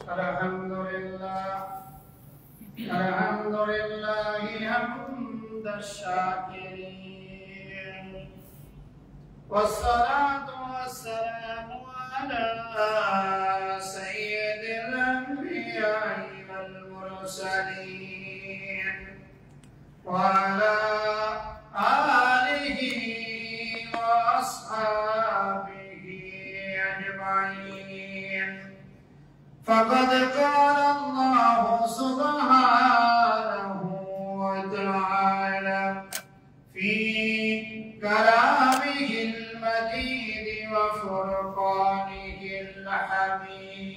الحمد لله حمد الشاكرين والصلاة والسلام على سيد الأنبياء والمرسلين وعلى آله وأصحابه أجمعين. فقد قال الله سبحانه وتعالى في كلامه المجيد وفرقانه الحميد: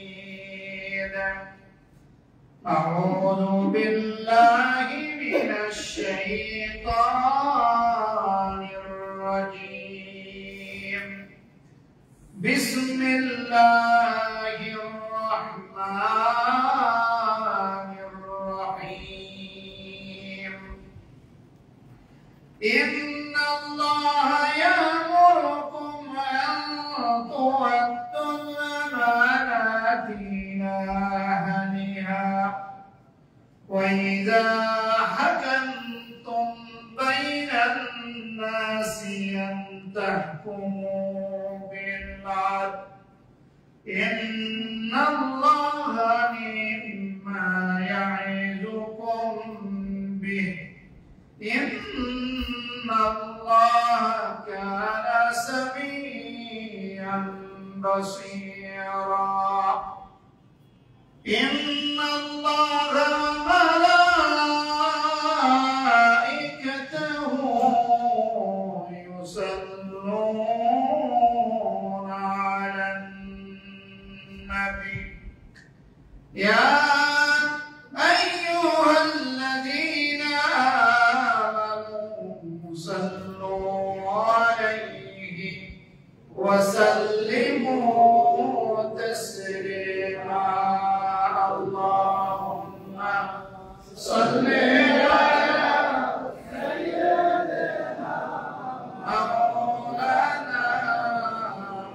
أعوذ بالله من الشيطان الرجيم. بسم الله الرحمن الرحيم. إن الله يأمركم أن تؤدوا الأمانات إلى أهلها وإذا حكمتم بين الناس أن تحكموا بالعدل إن الله مما يعظكم به إن الله كان سميعا بصيرا. إن الله وملائكته يصلون على النبي يا أيها الذين آمنوا صلوا عليه وسلموا تسليما. اللهم صل على سيدنا مولانا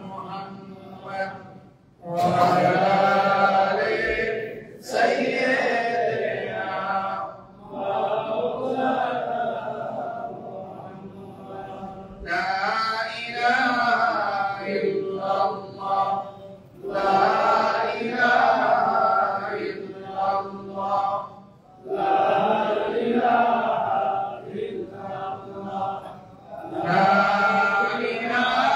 محمد وعلى آل سيدنا مولانا محمد. لا إله إلا الله لا إله إلا الله لا إله إلا الله لا إله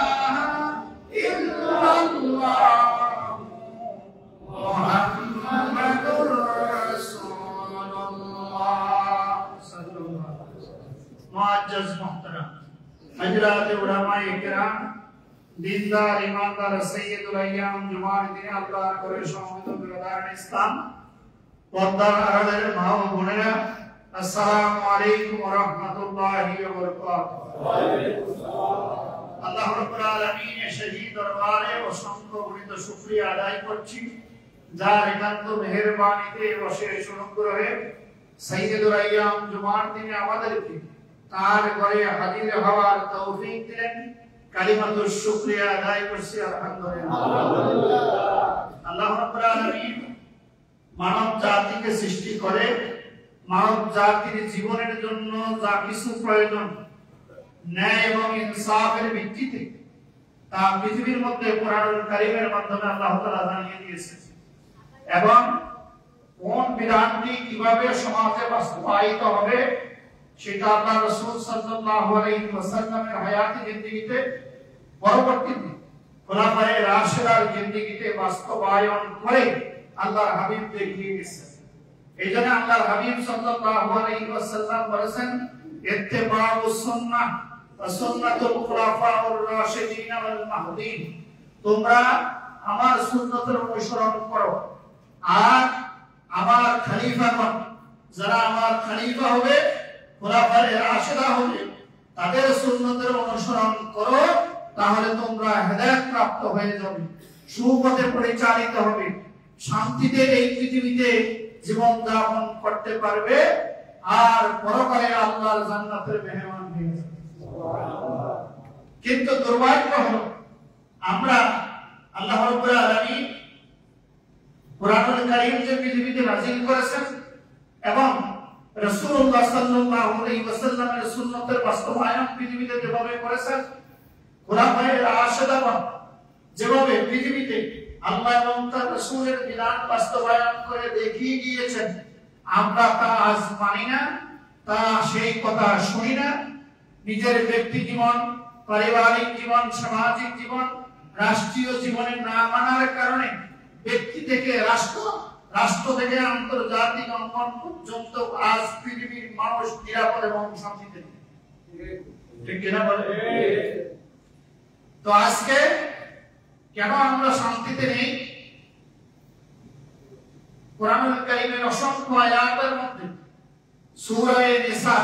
إلا الله محمد رسول الله صلى الله عليه وسلم. معزز محترم हजरात उलमाए किराम दीनदार ईमानदार सय्यदुल अय्याम जुमार दिने আল্লাহর করে সমবেত বিরাদার ইসলাম পর্দার আড়ালের মা ও বোনেরা আসসালামু আলাইকুম ওয়া রাহমাতুল্লাহি ওয়া বারাকাতুহু। ওয়া আলাইকুম আসসালাম। আল্লাহ রাব্বুল আলামিনের শহীদ দরবারে অসংখ্য গণিত শুকরিয়া আদায় করছি যার একান্ত মেহেরবানিতে অশেষ অনুগ্রহে সয়্যিদুল আয়্যাম জুমার দিনে আমাদেরকে তার ঘরে হাজির হওয়ার তৌফিক দিলেন। কালিমাতুশ শুকরিয়া আদায় করছি আলহামদুলিল্লাহ। আল্লাহ রাব্বুল আলামিন মানব জাতিকে সৃষ্টি করে মানব জাতির জীবনের জন্য যা কিছু প্রয়োজন ন্যায় এবং ইনসাফের ভিত্তিতে তা পৃথিবীর মধ্যে কোরআনুল কারীমের মাধ্যমে আল্লাহ তাআলা জানিয়ে দিয়েছেন এবং কোন বিধানটি কিভাবে সমাজে বাস্তবায়িত হবে সেটা আল্লাহ রাসূল সাল্লাল্লাহু আলাইহি ওয়াসাল্লামের হায়াতে জিন্দেগিতে পরবর্তীতে খোলাফায়ে রাশিদার জিন্দেগিতে বাস্তবায়ন করে আল্লাহর হাবিব দেখিয়ে গেছেন। এইজন্য আল্লাহর হাবিব সাল্লাল্লাহু আলাইহি ওয়াসাল্লাম বলেছেন ইত্তিবাউস সুন্নাহ ওয়া সুন্নাতুল খুলাফাউর রাশিদিন ওয়াল মাহদিন, তোমরা আমার সুন্নতের অনুসরণ করো আর আমার খলিফাগণ যারা আমার খলিফা হবে খোলাফায়ে রাশিদা হবে তাদের সুন্নতের অনুসরণ করো, তাহলে তোমরা হেদায়েত প্রাপ্ত হয়ে যাবে, সুপথে পরিচালিত হবে, শান্তিতে এই পৃথিবীতে জীবন যাপন করতে পারবে আর পরকালে আল্লাহর জান্নাতের মেহমান হয়ে যাবে। সুবহানাল্লাহ। কিন্তু দুর্ভাগ্য হলো আমরা আল্লাহ রাব্বুল আলামিন কুরআনুল কারীম যে পৃথিবীতে নাযিল করেছেন এবং রাসূলুল্লাহ সাল্লাল্লাহু আলাইহি ওয়াসাল্লামের সুন্নতের বাস্তবায়ন পৃথিবীতে যেভাবে করেছেন, খোলাফায়ে রাশিদাগণ যেভাবে পৃথিবীতে আল্লাহ এবং তার রাসূলের বিধান বাস্তবায়ন করে দেখিয়ে গিয়েছেন, আমরা তা আজ মানি না, তা সেই কথা শুনি না। নিজের ব্যক্তি জীবন, পারিবারিক জীবন, সামাজিক জীবন, রাষ্ট্রীয় জীবনে না মানার কারণে ব্যক্তি থেকে রাষ্ট্র, রাষ্ট্র থেকে আন্তর্জাতিক অঙ্গন পর্যন্ত আজ পৃথিবীর মানুষ নিরাপদ এবং শান্তিতে নেই। ঠিক কিনা বলে? তো আজকে কেন আমরা শান্তিতে নেই? কুরআনুল কারীমের অসংখ্য আয়াতের মধ্যে সূরা নিসা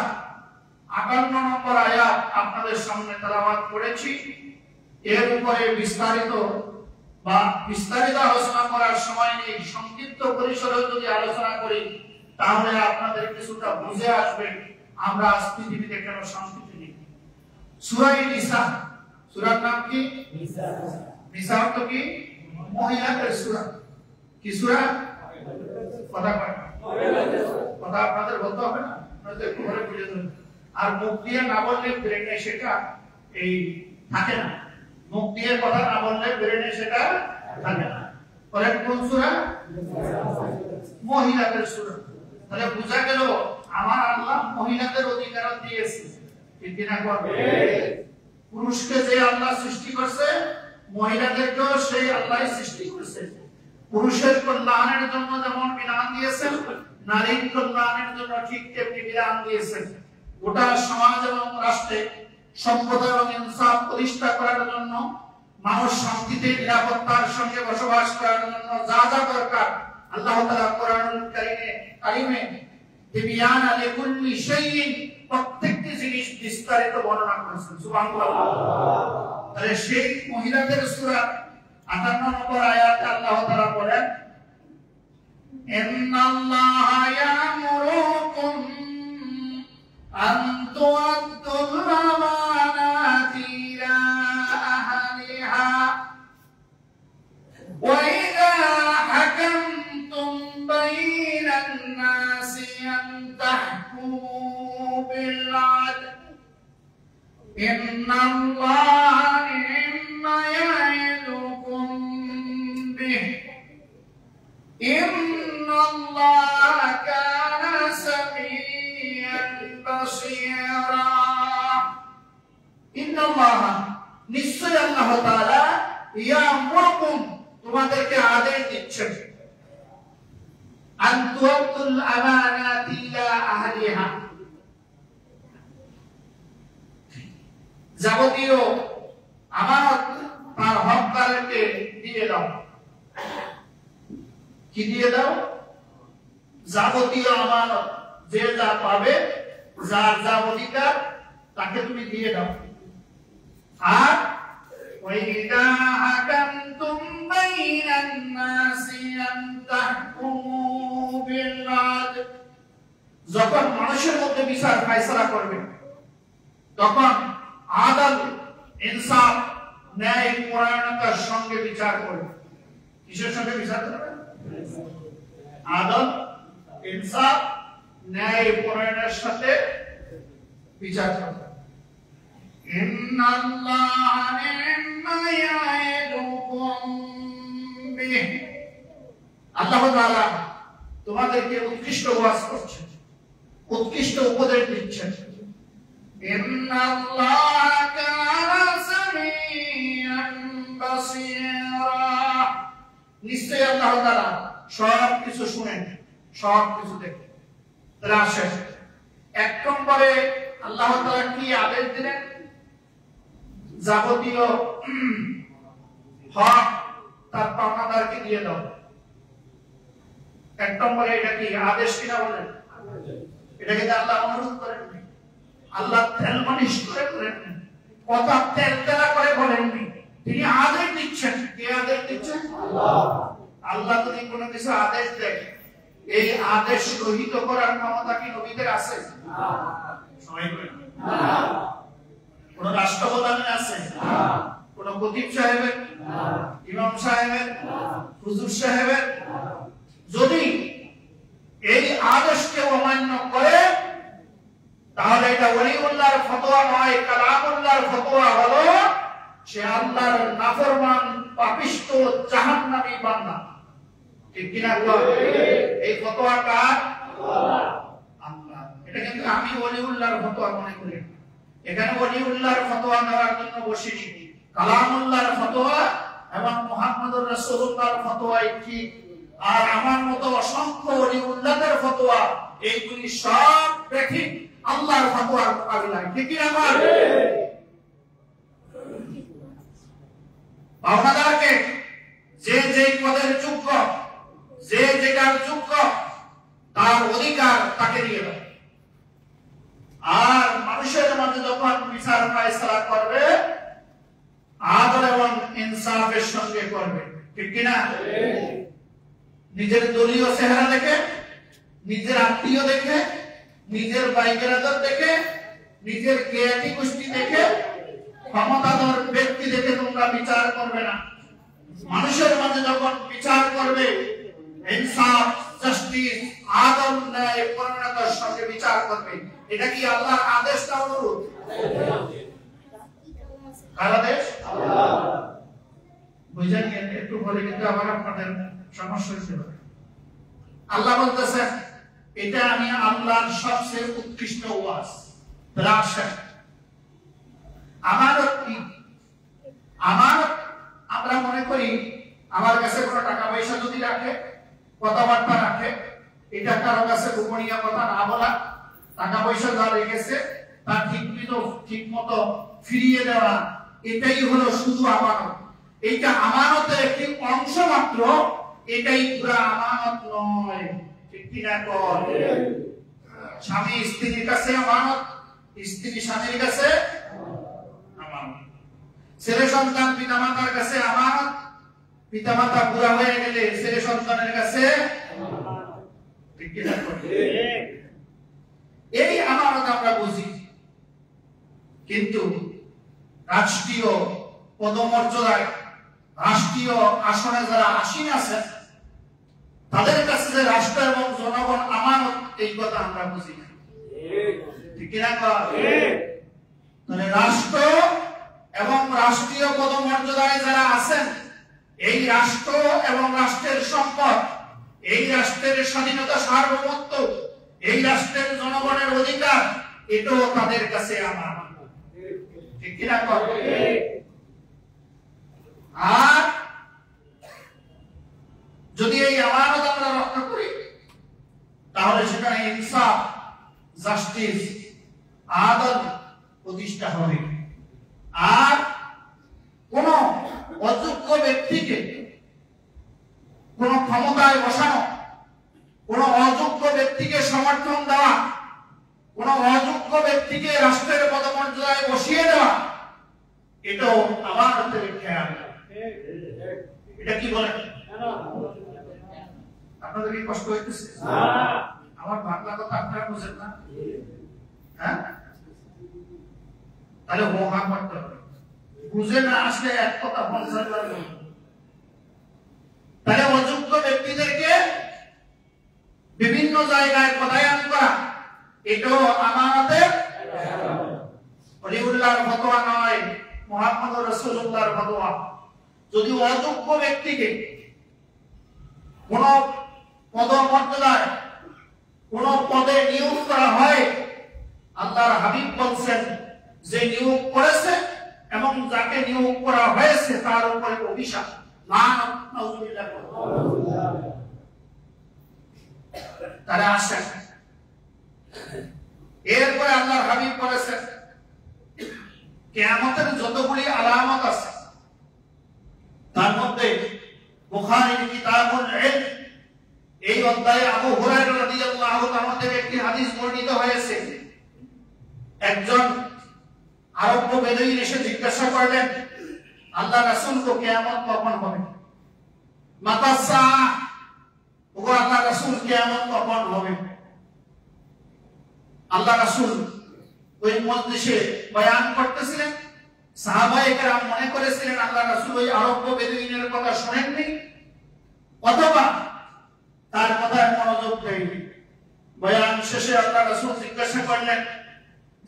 ৫৮ নম্বর আয়াত আপনাদের সামনে তেলাওয়াত করেছি। এর উপরে বিস্তারিত আলোচনা করার সময় নেই। সংক্ষিপ্ত পরিসরে যদি আলোচনা করি তাহলে আপনাদের কিছুটা বুঝে আসবে আমরা আজ পৃথিবীতে কেন শান্তিতে নেই। সূরা নিসা, সূরার নাম কি? নিসা। নিসা অর্থ কি? মহিলাদের সূরা। কি সূরা? কথা আপনাদের বলতে হবে না, নয়তো ঘরে বুঝে দেবেন। আর মুখ দিয়ে না বললে ব্রেনে সেটা এই থাকে না, মুখ দিয়ে কথা না বললে ব্রেনে সেটা থাকে না। পরে কোন সূরা? মহিলাদের সূরা। তাহলে বোঝা গেল আমার আল্লাহ মহিলাদের অধিকার দিয়েছে। ঠিক কিনা করবে? পুরুষকে যে আল্লাহ সৃষ্টি করছে, মহিলাদেরকেও সেই আল্লাহই সৃষ্টি করেছে। পুরুষের কল্যাণের জন্য যেমন বিধান দিয়েছেন, নারীর কল্যাণের জন্য ঠিক তেমনি বিধান দিয়েছেন। গোটা সমাজ এবং রাষ্ট্রে সম্পদা এবং ইনসাফ প্রতিষ্ঠা করার জন্য, মানুষ শান্তিতে নিরাপত্তার সঙ্গে বসবাস করার জন্য যা যা দরকার আল্লাহ তাআলা কুরআনুল কারীমে তিবিয়ানা লিকুল্লি শাইইন, প্রত্যেকটি জিনিস বিস্তারিত বর্ণনা করেছেন। সুবহানাল্লাহ। তাহলে সেই মহিলাদের সূরা ৫৮ নম্বর আয়াতে আল্লাহ তাআলা বলেন, ইন্নাল্লাহা ইয়ামুরুকুম আন তুআদ্দুল আমানাতি ইলা আহলিহা ওয়া ইযা হাকামতুম বাইনান নাসি আন তাহকুমু বিল আদল ইন্নাল্লাহা নি'মা ইয়া'iদুকুম বিহি ইন্নাল্লাহা কানা সামিআন বাসীরা। ইন্নাল্লাহা, নিশ্চয় আল্লাহ তাআলা, ইয়ামুরুকুম, তোমাদেরকে আদেশ দিচ্ছেন, আন তুআদ্দুল আমানাতি ইলা আহলিহা, যাবতীয় আমানত তার হকদারকে দিয়ে দাও। কি দিয়ে দাও? যাবতীয় আমানত, যে যা পাবে, যার যা অধিকার তাকে তুমি দিয়ে দাও। আর ওয়াইদা হাকামতুম বাইনান নাসি আন তাহকুমু বিল আদল, যখন মানুষের মধ্যে বিচার ফয়সালা করবে তখন আদল, ইনসাফ, ন্যায় পরায়ণতার সঙ্গে বিচার করবে। কিসের সঙ্গে বিচার করবে? আদল, ইনসাফ, ন্যায় পরায়ণের সাথে বিচার করবে। ইন্নাল্লাহা নি'মা ইয়া'iদুকুম বিহি, আল্লাহ তাআলা তোমাদেরকে উৎকৃষ্ট ওয়াজ করছেন, উৎকৃষ্ট উপদেশ দিচ্ছেন। ইন্নাল্লাহা কানা সামিআন বাসীরা, নিশ্চয় আল্লাহ তাআলা সব কিছু শুনেন, সব কিছু দেখেন। তাহলে আসেন, এক নম্বরে আল্লাহ তাআলা কি আদেশ দিলেন? যাবতীয় হক তার পাওনাদারকে দিয়ে দাও। এক নম্বরে এটা কি আদেশ কিনা বলেন? এটাকে আল্লাহ অনুরোধ করেন, আল্লাহ তেল মালিশ করে বলেন, কথা তেল তেলা করে বলেননি, তিনি আদেশ দিচ্ছেন। কে আদেশ দিচ্ছেন? আল্লাহ। আল্লাহ যদি কোনো কিছু আদেশ দেয়, এই আদেশ রহিত করার ক্ষমতা কি নবীদের আছে? না। সবাই বলেন না। কোন রাষ্ট্রপ্রধানের আছে? না। কোন খতিব সাহেবের? না। ইমাম সাহেবের? না। হুজুর সাহেবের? না। ফতোয়া নয়, কালামুল্লাহর ফতোয়া হলো সে আল্লাহর নাফরমান পাপিষ্ঠ জাহান্নামী বান্দা। ঠিক কিনা? এই ফতোয়া কার? আল্লাহ। এটা কিন্তু আমি ওলিউল্লাহর ফতোয়া মনে করি। এখানে ওলিউল্লাহর ফতোয়া নেওয়ার জন্য বসিনি। কালামুল্লাহর ফতোয়া এবং মুহাম্মদুর রাসূলুল্লাহর ফতোয়াই ঠিক। আর আমার মতো অসংখ্য ওলিউল্লাহদের ফতোয়া এইগুলি সব ঠিক আল্লাহর ফতোয়ার মোকাবিলায়। ঠিক কিনা? পাওনাদারকে যে যে পদের যোগ্য, যে যেটার যোগ্য, তার অধিকার তাকে দিয়ে দেয়। আর মানুষের মধ্যে যখন বিচার ফায়সালা করবে আদল এবং ইনসাফের সঙ্গে করবে। ঠিক কিনা? নিজের দলীয় চেহারা দেখে, নিজের আত্মীয় দেখে, নিজের বাইকেরাদার দেখে, নিজের জ্ঞাতি গোষ্ঠী দেখে, ক্ষমতাধর ব্যক্তি দেখে তোমরা বিচার করবে না। মানুষের মাঝে যখন বিচার করবে ইনসাফ, জাস্টিস, আদল, ন্যায়, পরিণতার সঙ্গে বিচার করবে। এটা কি আল্লাহর আদেশ না অনুরোধ? কার আদেশ? আল্লাহ। বুঝেন? একটু বলে কিন্তু আবার আপনাদের সমস্যা হতে পারে। আল্লাহ বলতেছেন এটা আমি আল্লাহর সবচেয়ে উৎকৃষ্ট ওয়াজ। আমানত কি? আমানত আমরা মনে করি আমার কাছে কোনো টাকা পয়সা যদি রাখে, কথাবার্তা রাখে, এটা কারো কাছে গোপনীয় কথা না বলা, টাকা পয়সা যা রেখেছে তা ঠিক মতো ফিরিয়ে দেওয়া, এটাই হলো শুধু আমানত। এইটা আমানতের একটি অংশ মাত্র, এটাই পুরা আমানত নয়। ঠিক কিনা? স্বামী স্ত্রীর কাছে আমানত, স্ত্রী স্বামীর কাছে আমানত, ছেলে সন্তান পিতামাতার কাছে আমানত, পিতামাতা বুড়া হয়ে গেলে ছেলে সন্তানের কাছে আমানত। ঠিক কিনা? এই আমানত আমরা বুঝি, কিন্তু রাষ্ট্রীয় পদমর্যাদায়, রাষ্ট্রীয় আসনে যারা আসীন আছেন তাদের কাছে যে রাষ্ট্র এবং জনগণ আমানত, এই কথা আমরা বুঝি না। ঠিক কিনা? তাহলে রাষ্ট্র এবং রাষ্ট্রীয় পদমর্যাদায় যারা আছেন, এই রাষ্ট্র এবং রাষ্ট্রের সম্পদ, এই রাষ্ট্রের স্বাধীনতা, সার্বভৌমত্ব, এই রাষ্ট্রের জনগণের অধিকার, এটাও তাদের কাছে আমানত। ঠিক কিনা? আর যদি এই আমানত আমরা রক্ষা করি তাহলে সেখানে ইনসাফ, জাস্টিস, আদল প্রতিষ্ঠা হবে। আর কোন অযোগ্য ব্যক্তিকে কোন ক্ষমতায় বসানো, কোন অযোগ্য ব্যক্তিকে সমর্থন দেওয়া, কোন অযোগ্য ব্যক্তিকে রাষ্ট্রের পদমর্যাদায় বসিয়ে দেওয়া, এটাও আমানতের খেয়াল। এটা কি বলেন? আপনাদের কি কষ্ট হইতেছে? আমার বাংলা কথা আপনারা বুঝেন না? হ্যাঁ, তাহলে হোহা করতে হবে। বুঝে না আসলে এক কথা 50 বার বলবো। তাহলে অযোগ্য ব্যক্তিদেরকে বিভিন্ন জায়গায় পদায়ন করা, এটাও আমানতের। ওলিউল্লাহর ফতোয়া নয়, মুহাম্মদুর রাসূলুল্লাহর ফতোয়া। যদি অযোগ্য ব্যক্তিকে কোন পদমর্যাদায়, কোন পদে নিয়োগ করা হয়, আল্লাহর হাবিব বলছেন যে নিয়োগ করেছে এবং যাকে নিয়োগ করা হয়েছে তার উপরে অভিশাপ, লানত, নাউযুবিল্লাহ। তারা আসেন। এরপরে আল্লাহর হাবিব বলেছেন কিয়ামতের যতগুলি আলামত আছে তার মধ্যে বুখারীর কিতাবুল ইলম এই অধ্যায়ে আবু হুরায়রা রাদিয়াল্লাহু তাআলা থেকে একটি হাদিস বর্ণিত হয়েছে। একজন আরব বেদুইন এসে জিজ্ঞাসা করলেন আল্লাহ রাসূলকে কিয়ামত কখন হবে? মাতা সাআ, ও আল্লাহ রাসূল কিয়ামত কখন হবে? আল্লাহ রাসূল ওই মজলিসে বয়ান করতেছিলেন। সাহাবায়ে কেরাম মনে করেছিলেন আল্লাহ রাসূল ওই আরব বেদুইনের কথা শুনেননি অথবা তার কথায় মনোযোগ দেয়নি। বয়ান শেষে আল্লাহ রাসূল জিজ্ঞাসা করলেন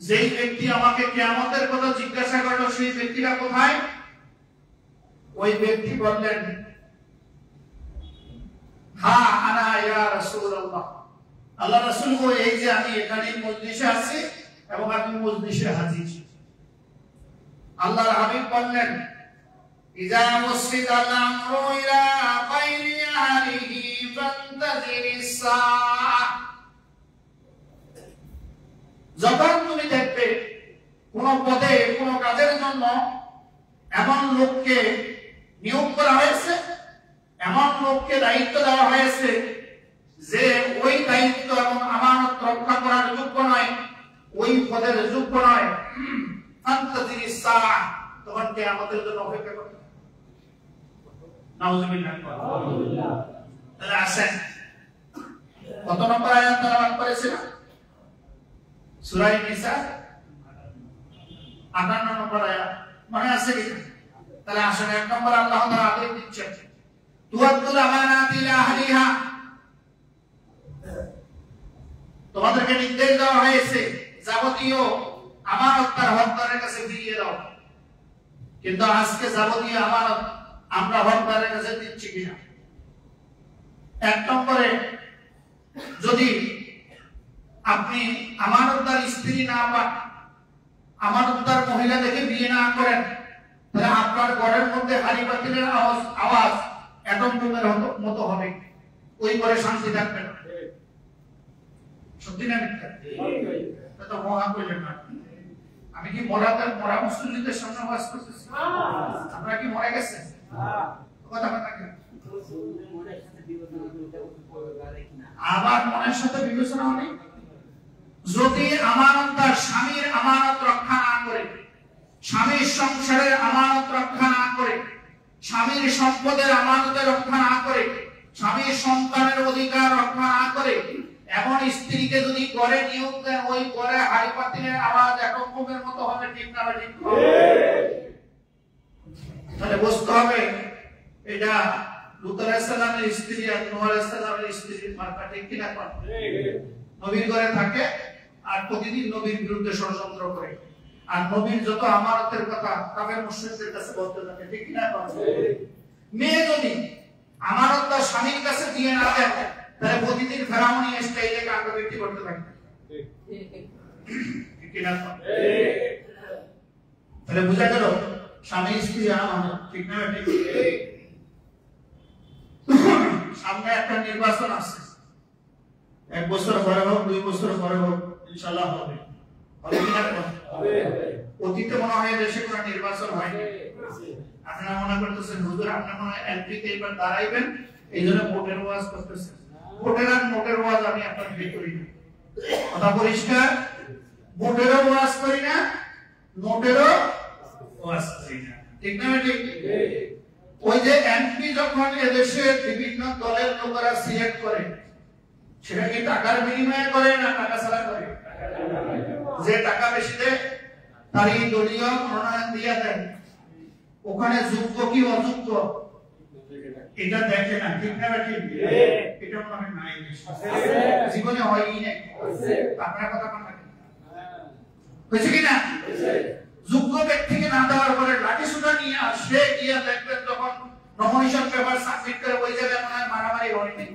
যেই ব্যক্তি আমাকে কিয়ামতের কথা জিজ্ঞাসা করলো সেই ব্যক্তিটা কোথায়? ওই ব্যক্তি বললেন, হ্যাঁ আনা ইয়া রাসূলুল্লাহ, আল্লাহ রাসূল গো, এই যে আমি এখানে মজলিসে আছি এবং আমি মজলিসে হাজির। আল্লাহর হাবিব বললেন, ইজা মুসিদাল আমরু ইলা গায়রি আহলিহি ফান্তাজিরিস সাআহ। যখন তুমি দেখবে কোন পদে কোন কাজের জন্য এমন লোককে নিয়োগ করা হয়েছে, এমন লোককে দায়িত্ব দেওয়া হয়েছে যে ওই দায়িত্ব এবং আমানত রক্ষা করার যোগ্য নয়, ওই পদের যোগ্য নয়, ফান্তাজিরিস সাআহ, তখন কিয়ামতের জন্য অপেক্ষা করতে হবে। নাউযুবিল্লাহ। তাহলে আসেন, কত নম্বর আয়াত তেলাওয়াত করেছিলাম? সূরা নিসা 58 নম্বর আয়াত, মনে আছে কি? তাহলে আসেন, এক নম্বর আল্লাহ তাআলা আদেশ দিচ্ছেন, তুআদ্দুল আমানাতি ইলা আহলিহা, তোমাদেরকে নির্দেশ দেওয়া হয়েছে যাবতীয় আমানত তার হকদারের কাছে ফিরিয়ে দাও। কিন্তু আজকে যাবতীয় আমানত আমরা হকদারের কাছে দিচ্ছি কিনা? এক নম্বরে, যদি আপনি আমানতদার স্ত্রী না পান, আমানতদার মহিলা দেখে বিয়ে না করেন, তাহলে আপনার ঘরের মধ্যে হাড়ি পাতিলের আওয়াজ অ্যাটম বোমের মতো হবে, ওই ঘরে শান্তি থাকবে না। সত্যি না মিথ্যা? এটা মহা কইলেন না। আমি কি মরা মুসলিমদের সামনে ওয়াজ করতেছি? আপনারা কি মরে গেছেন? কথা কথা কেন? আবার মনের সাথে বিবেচনা নেই। যদি আমানতদার স্বামীর আমানত রক্ষা না করে, স্বামীর সংসারের আমানত রক্ষা না করে, স্বামীর সম্পদের আমানতের রক্ষা না করে, স্বামীর সন্তানের অধিকার রক্ষা না করে, এমন স্ত্রীকে যদি ঘরে নিয়োগ দেন, ওই ঘরে হাড়ি পাতিলের আওয়াজ একমের মতো হবে। ঠিক না? ঠিক। তাহলে বুঝতে হবে এটা লূত আলাইহিস সালামের স্ত্রী আর নূহ আলাইহিস সালামের স্ত্রীর মার্কা। ঠিক কিনা? নবীর ঘরে থাকে আর প্রতিদিন নবীর বিরুদ্ধে ষড়যন্ত্র করে, আর নবীর যত আমানতের কথা কাফের মুশরিকদের কাছে বলতে থাকে। ঠিক কিনা? মেয়ে যদি আমানতটা স্বামীর কাছে দিয়ে না দেয়, তাহলে প্রতিদিন ফেরাউনি স্টাইলে কাণ্ডবৃত্তি করতে থাকে। ঠিক কিনা? তাহলে বুঝা গেল স্বামী স্ত্রী আমানত। ঠিক না? ঠিক। সামনে একটা নির্বাচন আছে, 1 বছর পরে হোক 2 বছর পরে হোক, ইনশাআল্লাহ হবে। হবে কিনা? হবে। অতীতে মনে হয় দেশে কোনো নির্বাচন হয়নি। আপনারা মনে করতেছেন হুজুর আপনি মনে হয় এমপিতে এবার দাঁড়াইবেন, এইজন্য ভোটের ওয়াজ করতেছেন। ভোটের আর নোটের ওয়াজ আমি আপনাদের করি না। কথা পরিষ্কার? ভোটেরও ওয়াজ করি না, নোটেরও ওয়াজ করি না। ঠিক না? ঠিক। ওই যে এমপি যখন এদেশে বিভিন্ন দলের লোকেরা সিলেক্ট করে, সেটা কি টাকার বিনিময়ে করে না টাকা ছাড়া করে? যে টাকা বেশি দেয় তারই দলীয় মনোনয়ন দিয়ে দেন। ওখানে যোগ্য কি অযোগ্য এটা দেখে না। ঠিক না? ঠিক। এটা মনে হয় নাই, জীবনে হয়ই নাই। আপনার কথা বলেন হয়েছে কিনা? যোগ্য ব্যক্তিকে না দেওয়ার পরে লাঠি সুটা নিয়ে আসে, গিয়ে দেখবেন যখন নমিনেশন পেপার সাবমিট করে ওই জায়গায় মনে হয় মারামারি হয়নি।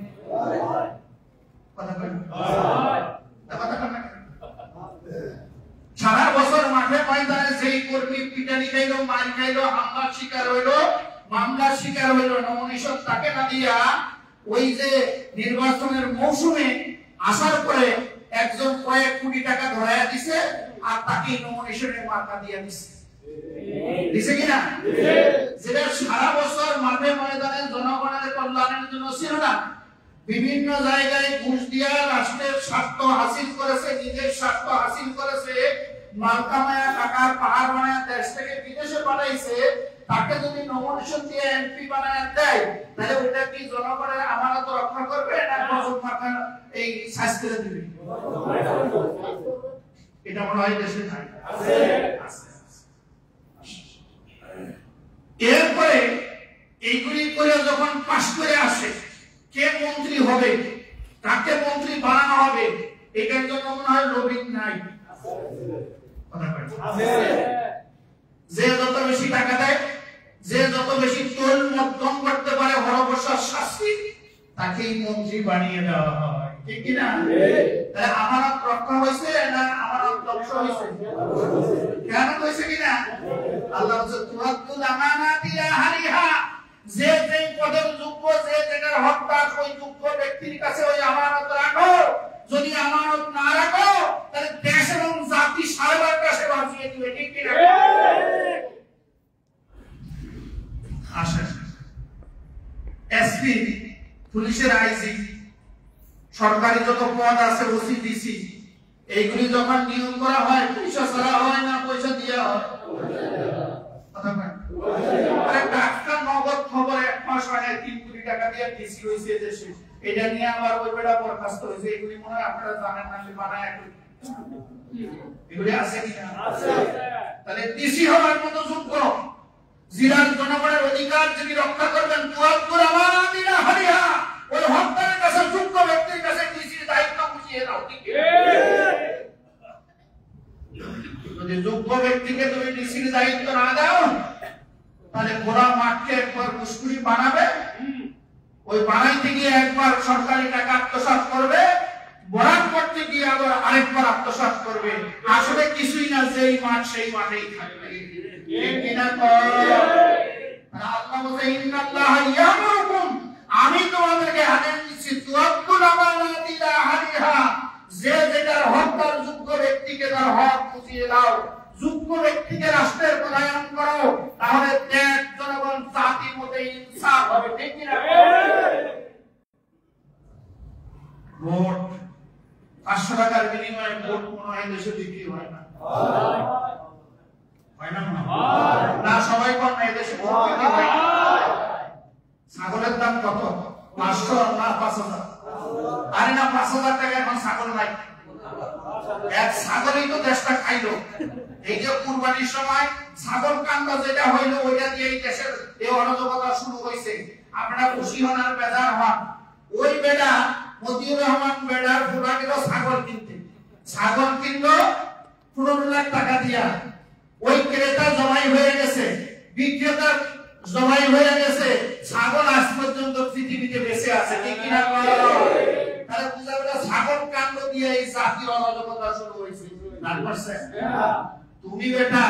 সারা বছর মাঠে ময়দানে যেই কর্মী পিটানি খাইলো, মার খাইলো, হামলার শিকার হইলো, মামলার শিকার হইলো, নমিনেশন তাকে না দিয়া ওই যে নির্বাচনের মৌসুমে আসার পরে একজন কয়েক কোটি টাকা ধরায়া দিছে আর তাকে নমিনেশনের মার্কা দিয়ে দিছে। দিছে কিনা? যেটা সারা বছর মাঠে ময়দানে জনগণের কল্যাণের জন্য ছিল না, বিভিন্ন জায়গায় ঘুষ দিয়া রাষ্ট্রের স্বার্থ হাসিল করেছে, নিজের স্বার্থ হাসিল করেছে, মালকামায়া টাকার পাহাড় বানায় দেশ থেকে বিদেশে পাঠাইছে, তাকে যদি নমিনেশন দিয়ে এমপি বানায় দেয়, তাহলে ওটা কি জনগণের আমানত রক্ষা করবে না গজব মাথা এই শাস্তি দিবে? এটা মনে হয় দেশে নাই। এরপরে এইগুলি করে যখন পাশ করে আসে, কে মন্ত্রী হবে, কাকে মন্ত্রী বানানো হবে, এটার জন্য মনে হয় লবিং নাই। কথা কয় আছে। যে যত বেশি টাকা দেয়, যে যত বেশি তোল মধ্যম করতে পারে হরবর্ষার শাস্তি, তাকেই মন্ত্রী বানিয়ে দেওয়া হয়, ঠিক কি না? তাহলে আমানত রক্ষা হয়েছে না আমানত ধ্বংস হয়েছে? কেন হয়েছে কিনা? আল্লাহ বলছে তুরাদ্দুল আমানাতি ইলা আহলিহা, যে যে পদের যোগ্য, যে যেটার হকদার, ওই যোগ্য ব্যক্তির কাছে ওই আমানত রাখো। যদি আমানত না রাখো তাহলে দেশ এবং জাতি সারাবার কাছে বাঁচিয়ে দিবে, ঠিক কি না? আসেন, এসপি, পুলিশের আইজি, সরকারি যত পদ আছে, ওসি, ডিসি, এইগুলি যখন নিয়োগ করা হয় পয়সা ছাড়া হয় না পয়সা দিয়া হয়? কথা বলেন। আরে ডাক্তার নগদ খবর 1 মাস আগে 3 কোটি টাকা দিয়ে ডিসি হইছে দেশে, এটা নিয়ে আবার ওই বেটা বরখাস্ত হইছে। এগুলি মনে হয় আপনারা জানেন না, বানায় এগুলি আছে কি না? আছে। তাহলে ডিসি হওয়ার মতো যোগ্য, জিরার জনগণের অধিকার যিনি রক্ষা করবেন, তুয়াদ্দুল আমানাতি ইলা আহলিহা, ওই হকদারের কাছে, যোগ্য ব্যক্তির কাছে ডিসির দায়িত্ব বুঝিয়ে দাও, ঠিক কি? যদি যোগ্য ব্যক্তিকে তুমি ডিসির দায়িত্ব না দাও, তাহলে গোলা মাঠকে একবার মুশকুরি বানাবে, ওই বানাইতে গিয়ে একবার সরকারি টাকা আত্মসাৎ করবে, বরাদ করতে গিয়ে আবার আরেকবার আত্মসাৎ করবে। আসলে কিছুই না, যেই মাঠ সেই মাঠেই থাকবে, ঠিক কিনা? আল্লাহ বলে ইন্নাল্লাহা ইয়ামুরুকুম, আমি তোমাদেরকে আদেশ দিচ্ছি, তুয়াদ্দুল আমানাতি ইলা আহলিহা, যে যেটার হকদার যোগ্য ব্যক্তিকে তার হক বুঝিয়ে দাও, যোগ্য ব্যক্তিকে রাষ্ট্রের প্রধান করো, তাহলে দেশ, জনগণ, জাতির মধ্যে ইনসাফ হবে, ঠিক কি না? ভোট 500 টাকার বিনিময়ে ভোট কোনো দেশে বিক্রি হয় না, হয় না? না, সবাই কোন দেশে ভোট বিক্রি হয় না। ছাগলের দাম কত? 500 না 5000? আরে না, 5000 টাকা এখন ছাগল নাই। এক ছাগলই তো দেশটা খাইলো। এই যে কুরবানির সময় ছাগল কান্দা যেটা হইলো, ওইটা দিয়ে এই দেশের এই অরাজকতা শুরু হইছে। আপনারা খুশি হন আর বেজার হন, ওই বেটা মতিউর রহমান বেড়ার পুরা গেল ছাগল কিনতে, ছাগল কিনলো 15 লাখ টাকা দিয়া। ওই ক্রেতা জমাই হয়ে গেছে, বিক্রেতা জমাই হয়ে গেছে, ছাগল আজ পর্যন্ত পৃথিবীতে বেঁচে আছে, ঠিক কিনা? তাহলে বুঝা গেল ছাগল কাণ্ড দিয়ে এই জাতির অরাজকতা শুরু হয়েছে। তুমি বেটা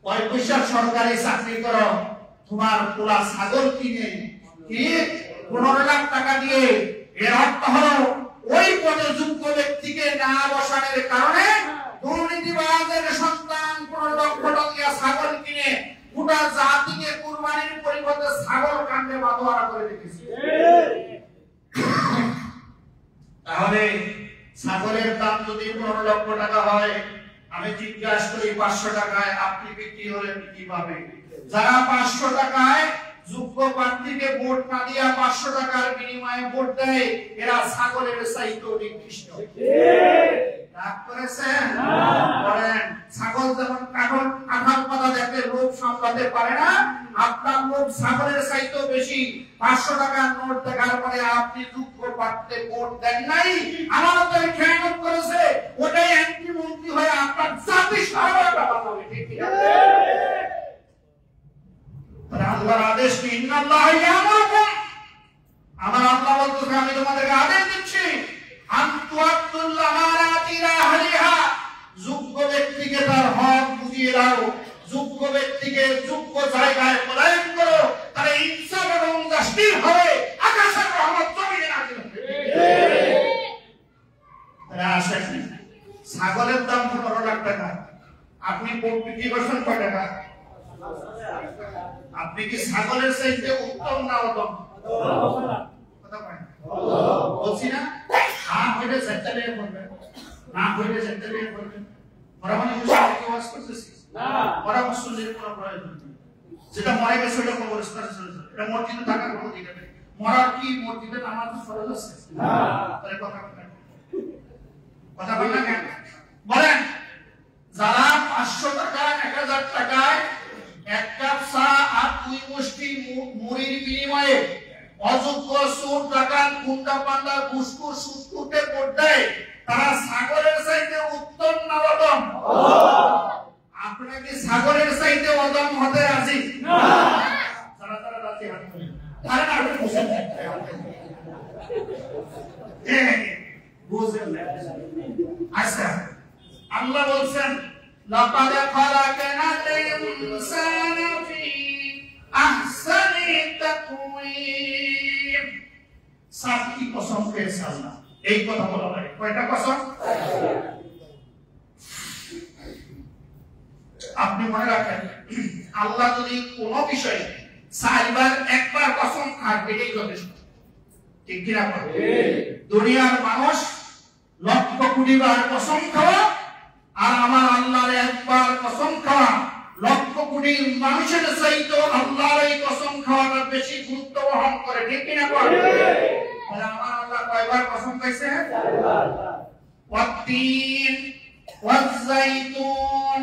5 পয়সার সরকারি চাকরি করো, তোমার পোলা ছাগল কিনে কি 15 লাখ টাকা দিয়ে, এর অর্থ হলো ওই পদে যোগ্য ব্যক্তিকে না বসানোর কারণে দুর্নীতিবাজের সন্তান 15 লক্ষ টাকা ছাগল কিনে গোটা জাতিকে কুরবানির পরিবর্তে ছাগল কাণ্ডে বাঁধোয়ারা করে রেখেছে। তাহলে ছাগলের দাম যদি 15 লক্ষ টাকা হয়, আমি জিজ্ঞাসা করি 500 টাকায় আপনি বিক্রি হলেন কিভাবে? যারা 500 টাকায় যোগ্য প্রার্থীকে ভোট না দিয়া 500 টাকার বিনিময়ে ভোট দেয়, এরা ছাগলের চাইতেও নিকৃষ্ট। রাগ করেছেন? বলেন, ছাগল যেমন কাঁঠাল পাতা দেখে লোভ সামলাতে পারে না, আপনার লোভ ছাগলের চাইতেও বেশি। 500 টাকার নোট দেখার পরে আপনি যোগ্য প্রার্থীকে ভোট দেন নাই, আমাদের খেয়ানত করেছে, ওটাই অ্যান্টি মন্ত্রী হয়ে আপনার জাতি সারাটা বাঁচাবে, ঠিক কি না? আল্লাহর আদেশ কি? ইন্নাল্লাহা ইয়ামুরুকুম, আমার আল্লাহ বলতেছে আমি তোমাদেরকে আদেশ দিচ্ছি, আন তুআদ্দুল আমানাতি ইলা আহলিহা, যোগ্য ব্যক্তিকে তার হক বুঝিয়ে দাও, যোগ্য ব্যক্তিকে যোগ্য জায়গায় প্রদান করো, তাহলে ইনসাফ এবং জাস্টিস হবে, আকাশের রহমত জমিনে নাযিল হবে। আসেন, ছাগলের দাম 15 লাখ টাকা, আপনি ভোট বিক্রি করছেন কয় টাকা? আপনি কি ছাগলের চাইতে উত্তম না অধম? কথা বলেন, বলছি না? হ্যাঁ হইলে সেটালে বলবেন, না হইলে সেটালে বলবেন। পরামর্শ কি ওয়াজ করতেছি না, পরামর্শ নিয়ে কোনো প্রয়োজন নেই। যেটা মরে গেছে ওটা কবরস্থানে চলে যাবে, এটা মসজিদে থাকার কোনো দিকে নেই। মরার কি মসজিদে নামাজ ফরজ আছে না? তাহলে কথা বলেন, কথা বলেন কেন? বলেন, যারা 500 টাকা 1000 টাকায় এক কাপ চা আর 2 মুষ্টি মুড়ির বিনিময়ে অযোগ্য সুদ ডাকাত গুন্ডা পান্ডা ঘুষখোর সুদকুটে ভোট দেয়, তারা সাগরের চাইতে উত্তম না অদম? আপনারা কি সাগরের চাইতে অদম হতে রাজি? না। যারা যারা রাজি হাত তুলেন। তারা না আপনি বুঝেন বুঝেন না। আচ্ছা, আল্লাহ বলছেন লাকাদ খালাকনাল ইনসানা ফি আহসানি তাকওয়িম। সাতটি কসম খেয়েছে আল্লাহ, এই কথা বলা হয়। কয়টা কসম? আপনি মনে রাখেন, আল্লাহ যদি কোনো বিষয়ে চারবার একবার কসম খায় এটাই যথেষ্ট, ঠিক কিনা? দুনিয়ার মানুষ লক্ষ কোটি বার কসম খাওয়া আর আমার আল্লাহর একবার কসম খাওয়া লক্ষ কোটি মানুষের চাইতে আল্লাহর এই কসম খাওয়াটা বেশি গুরুত্ব বহন করে, ঠিক কিনা? আমার আল্লাহ কয়বার কসম খাইছে? ওয়াত্তিন ওয়াজ্জাইতুন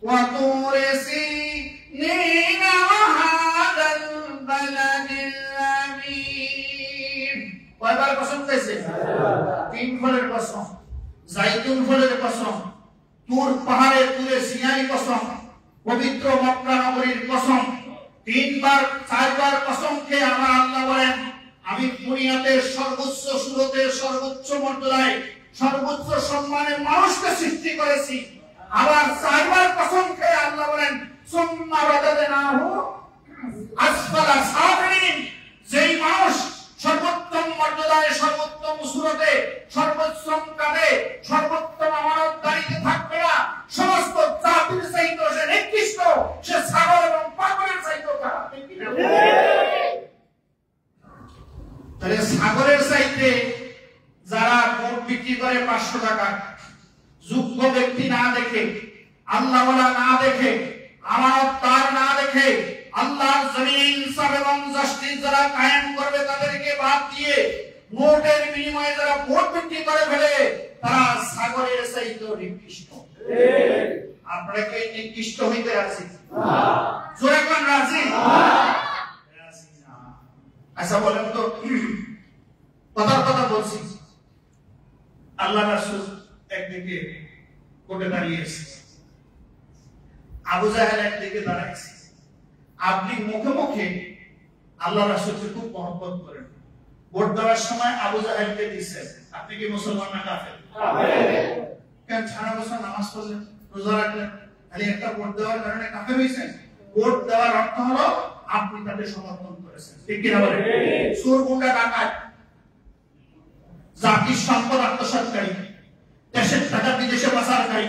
ওয়া তুরি সিনিন ওয়া হাদাল বালাদিল আমিন। কয়বার কসম খাইছে? তিন ফলের কসম, জাইতুন ফলের কসম, তুর পাহাড়ের তুরে সিনাই কসম, পবিত্র মক্কা নগরীর কসম। তিনবার চারবার কসম খেয়ে আমার আল্লাহ বলেন আমি দুনিয়াতে সর্বোচ্চ সুরতে সর্বোচ্চ মর্যাদায় সর্বোচ্চ সম্মানে মানুষকে সৃষ্টি করেছি। আবার চারবার কসম খেয়ে আল্লাহ বলেন সুম্মা রাদাদনাহু আসফালা সাফিলিন। যেই মানুষ সর্বোত্তম মর্যাদায় সর্বোত্তম সুরতে সর্বোত্তম কাজে সর্বোত্তম আমানতদারিতে থাকবে না, সমস্ত জাতির চাইতে সে নিকৃষ্ট, সে ছাগল এবং পাগলের চাইতে খারাপ। তাহলে সাগরের চাইতে যারা ভোট বিক্রি করে 500 টাকা, যোগ্য ব্যক্তি না দেখে, আল্লাহওয়ালা না দেখে, আমানতদার না দেখে, আল্লাহর জমিনে ইনসাফ এবং জাস্টিস যারা কায়েম করবে তাদেরকে বাদ দিয়ে নোটের বিনিময়ে যারা ভোট বিক্রি করে ফেলে তারা সাগরের চাইতে নিকৃষ্ট। আপনারা কি নিকৃষ্ট হইতে রাজি? জোরে কোন রাজি? আচ্ছা বলেন তো, কথার কথা বলছি, আল্লাহ রাসূল একদিকে কোর্টে দাঁড়িয়েছে, আবু জাহেল একদিকে দাঁড়াইছে। আপনি মুখে মুখে আল্লাহ রাসূলকে খুব মহব্বত করেন, ভোট দেওয়ার সময় আবু জাহেলকে দিচ্ছেন, আপনি কি মুসলমান না কাফের? কেন সারা বছর নামাজ পড়লেন, রোজা রাখলেন, খালি একটা ভোট দেওয়ার কারণে কাফের হয়েছেন? ভোট দেওয়ার অর্থ হলো আপনি তাদের সমর্থন করেছেন, ঠিক কিনা বলেন? চোর গুন্ডা ডাকাত, জাতির সম্পদ আত্মসাৎকারী, দেশের টাকা বিদেশে পাচারকারী,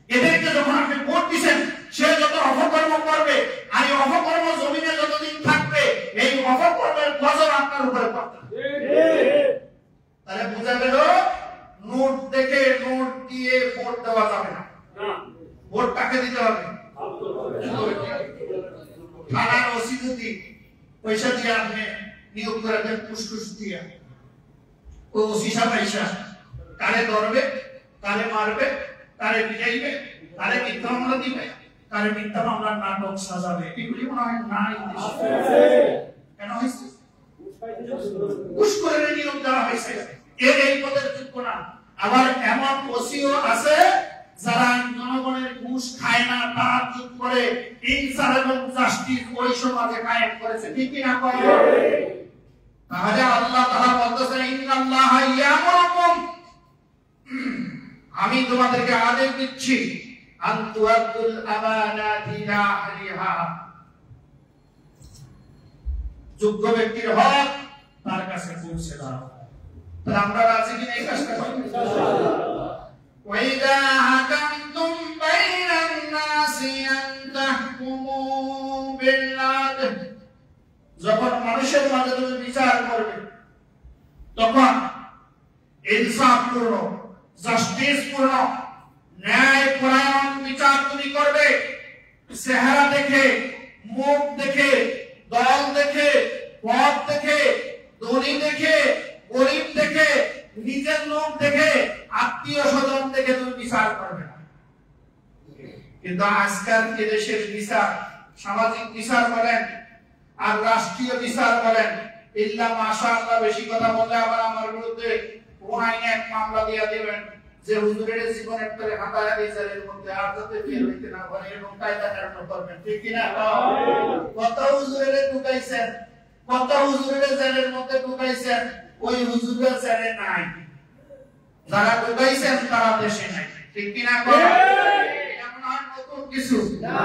এদেরকে যখন আপনি ভোট দিচ্ছেন সে যত অপকর্ম করবে আর এই অপকর্ম জমিনে যতদিন থাকবে এই অপকর্মের গজব আপনার উপরে পড়বে। তাহলে বোঝা গেল নোট দেখে নোট দিয়ে ভোট দেওয়া যাবে না। ভোট কাকে দিতে হবে? থানার ওসি যদি পয়সা দিয়ে আপনি নিয়োগ করে দেন, পুষ্পুষ দিয়ে ও ওসি সাহেব পয়সা কারে ধরবে, কারে মারবে, কারে পিটাইবে, কারে মিথ্যা মামলা দিবে, কারে মিথ্যা মামলার নাটক সাজাবে, এগুলি মনে হয় নাই। কেন হয়েছে? ঘুষ করে নিয়োগ দেওয়া হয়েছে, এর এই পদের যোগ্য না। আবার এমন ওসিও আছে যারা জনগণের ঘুষ খায় না, তার যুগ করে ইনসাফ এবং জাস্টিস ওই সমাজে কায়েম করেছে, ঠিক কি না? তাহলে আল্লাহ তাআলা বলতেছেন ইন্নাল্লাহা ইয়ামুরুকুম, আমি তোমাদেরকে আদেশ দিচ্ছি আনতুআদ্দুল আমানাতি ইলা আহলিহা, যোগ্য ব্যক্তির হক তার কাছে পৌঁছে দাও। তাহলে আমরা রাজি কিনা এই কাজটা করি? ইনশাআল্লাহ। ওয়া ইযা হাকামতুম বাইনান নাসি আন তাহকুমু বিল আদল, যখন মানুষের মাঝে তুমি বিচার করবে তখন ইনসাফপূর্ণ, জাস্টিসপূর্ণ, ন্যায়পরায়ণ বিচার তুমি করবে। চেহারা দেখে, মুখ দেখে, দল দেখে, পদ দেখে, ধনী দেখে, গরিব দেখে, নিজের লোক দেখে, আত্মীয় স্বজন দেখে তুমি বিচার করবে না। কিন্তু আজকাল দেশের বিচার, সামাজিক বিচার বলেন আর রাষ্ট্রীয় বিচার বলেন, ইল্লা মাশাআল্লাহ বেশি কথা বললে আবার আমার বিরুদ্ধে কোন আইনে এক মামলা দিয়া দিবেন যে হুজুরের জীবনের তরে হাতায়া দিয়েছেন মধ্যে আর যাতে ফেল হইতে না পারে এবং কায়দা কানুন করবেন, ঠিক কি না? কত হুজুরের ঢুকাইছেন, কত হুজুরের জেলের মধ্যে ঢুকাইছেন, ওই হুজুরের জেলে নাই, যারা ঢুকাইছেন তারা দেশে নাই, ঠিক কি না? এটা মনে হয় নতুন কিছু না,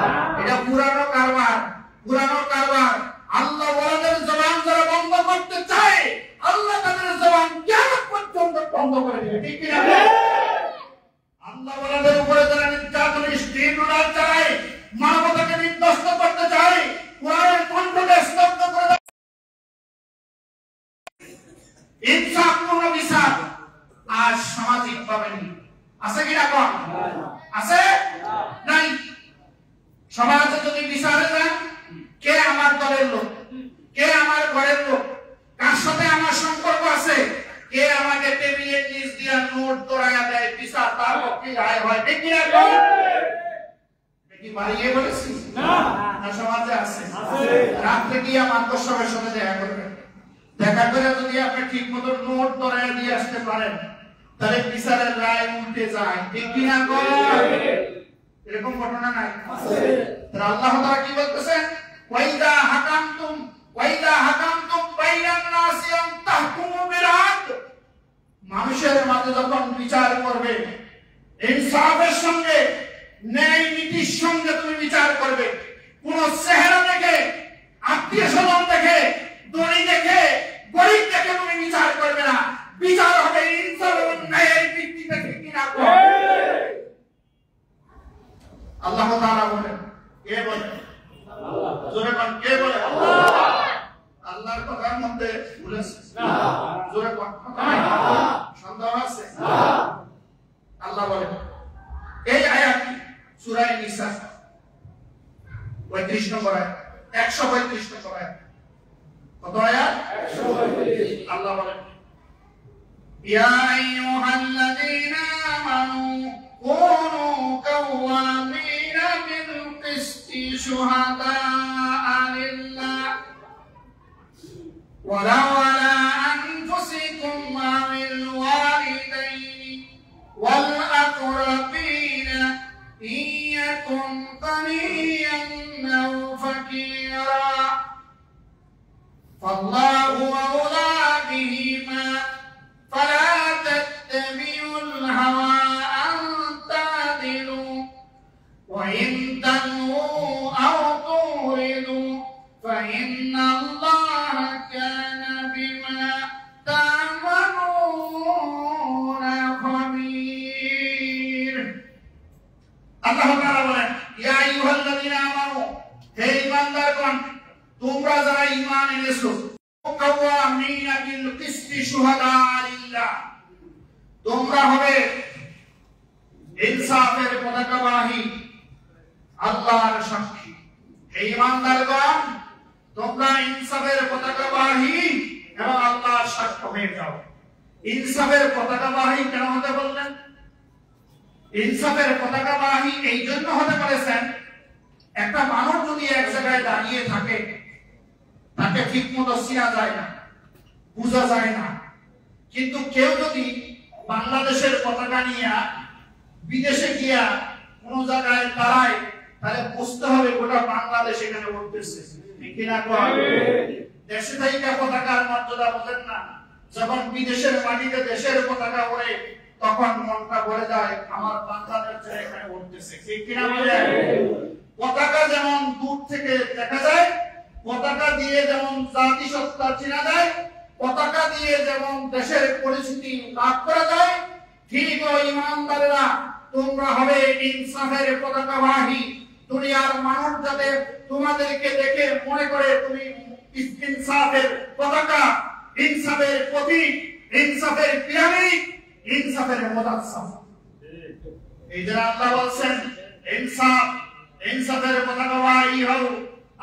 এটা পুরানো কারবার, পুরানো কারবার। আল্লাহ ওয়ালাদের জবান যারা বন্ধ করতে চায় আল্লাহ তাদের জবান কিয়ামত পর্যন্ত বন্ধ করে দিবে, ঠিক কি না? আল্লাহ ওয়ালাদের উপরে যারা নির্যাতন স্টিমুলা চায়, মানবতাকে বিধ্বস্ত করতে চায়, কোরআনের কণ্ঠকে স্তব্ধ করে দেয়, ইনসাফপূর্ণ বিচার আর সামাজিক ভাবে আছে কি না? কোন আছে নাই? সমাজে যদি বিচারে যান, কে আমার দলের লোক, কে আমার ঘরের লোক, কার সাথে আমার সম্পর্ক আছে, কে আমাকে টেবিলের নিচ দিয়া নোট দড়ায়া দেয়, বিচার তার পক্ষে রায় হয়, ঠিক কি না? কি বাড়িয়ে বলেছি না? না, সমাজে আছে। রাত্রে গিয়া মাদ্রাসার সাথে দেখা করবেন, দেখা করে যদি আপনি ঠিক মতো নোট দড়ায়া দিয়ে আসতে পারেন তাহলে বিচারের রায় উল্টে যায়, ঠিক কি না? এরকম ঘটনা নাই? তাহলে আল্লাহ তাআলা কি বলতেছেন? ওয়াইদা হাকামতুম বাইনান নাসি আন তাহকুমু বিল আদল, মানুষের মাঝে যখন বিচার করবে ইনসাফের সঙ্গে, ন্যায় নীতির সঙ্গে তুমি বিচার করবে, কোন চেহারা দেখে, আত্মীয়-স্বজন দেখে, ধনী দেখে, গরীব দেখে তুমি বিচার করবে না, বিচার হবে ইনসাফ এবং ন্যায়ের ভিত্তিতে, ঠিক কি না? আল্লাহ তাআলা বলেন, কে বলে? আল্লাহ। জোরে বলেন, কে বলে? আল্লাহ। আল্লাহর কথার মধ্যে ভুল আছে না? জোরে বলেন, সন্দেহ আছে না? আল্লাহ বলেন, এই আয়াত সূরা নিসা 35 নম্বর আয়াত, 135 নম্বর আয়াত। কত আয়াত? 135। আল্লাহ বলেন, ইয়া আইয়ুহাল্লাযীনা আমানু কুনু কাওয়ামিনা বিল কিসতি শুহাদা'a লিল্লাহ ওয়ালাউ আলা আনফুসিকুম আওil ওয়ালিদাইনি ওয়াল আকরাবিনা ইয়াকুম গনিয়ান আও ফাকিরা ফাল্লাহু আওলা বিহিমা ফালা তাত্তাবিউল হাওয়া আন তাদিলু ওয়া ইন তানু আও তুরিদু ফাইন্নাল্লাহা কানা বিমা তা'মালুনা খাবীর। আল্লাহ তাআলা বলেন, ইয়া আইয়ুহাল্লাযীনা আমানু, হে ঈমানদারগণ, তোমরা যারা ঈমান এনেছো, কাওয়ামিনা বিল কিসতি শুহাদা'a লিল্লাহ, তোমরা হবে ইনসাফের পতাকাবাহী, আল্লাহর সাক্ষী। হে ঈমানদারগণ, তোমরা ইনসাফের পতাকাবাহী এবং আল্লাহর সাক্ষ্য হয়ে যাও। ইনসাফের পতাকাবাহী কেন হতে বললেন? ইনসাফের পতাকাবাহী এই জন্য হতে পারেছেন, একটা মানুষ যদি এক জায়গায় দাঁড়িয়ে থাকে তাকে ঠিক মতো চেনা যায় না, বোঝা যায় না, কিন্তু কেউ যদি বাংলাদেশের পতাকা নিয়ে বিদেশে গিয়া কোন জায়গায় দাঁড়ায় তাহলে বুঝতে হবে গোটা বাংলাদেশ এখানে উঠতেছে, ঠিক কি না? দেশে থেকে পতাকার মর্যাদা বোঝেন না, যখন বিদেশের মাটিতে দেশের পতাকা ওড়ে তখন মনটা ভরে যায়, আমার বাংলাদেশ এখানে উঠতেছে, ঠিক কি না? পতাকা যেমন দূর থেকে দেখা যায়, পতাকা দিয়ে যেমন জাতিসত্তা চেনা যায়, পতাকা দিয়ে যেমন দেশের পরিস্থিতি লাভ করা যায়, ঠিক ওই ঈমানদারেরা তোমরা হবে ইনসাফের পতাকাবাহী। দুনিয়ার মানুষ যাতে তোমাদেরকে দেখে মনে করে তুমি ইনসাফের পতাকা, ইনসাফের প্রতীক, ইনসাফের পিরামিড, ইনসাফের মুজাসসাম। এই যে আল্লাহ বলছেন ইনসাফ, ইনসাফের পতাকাবাহী হও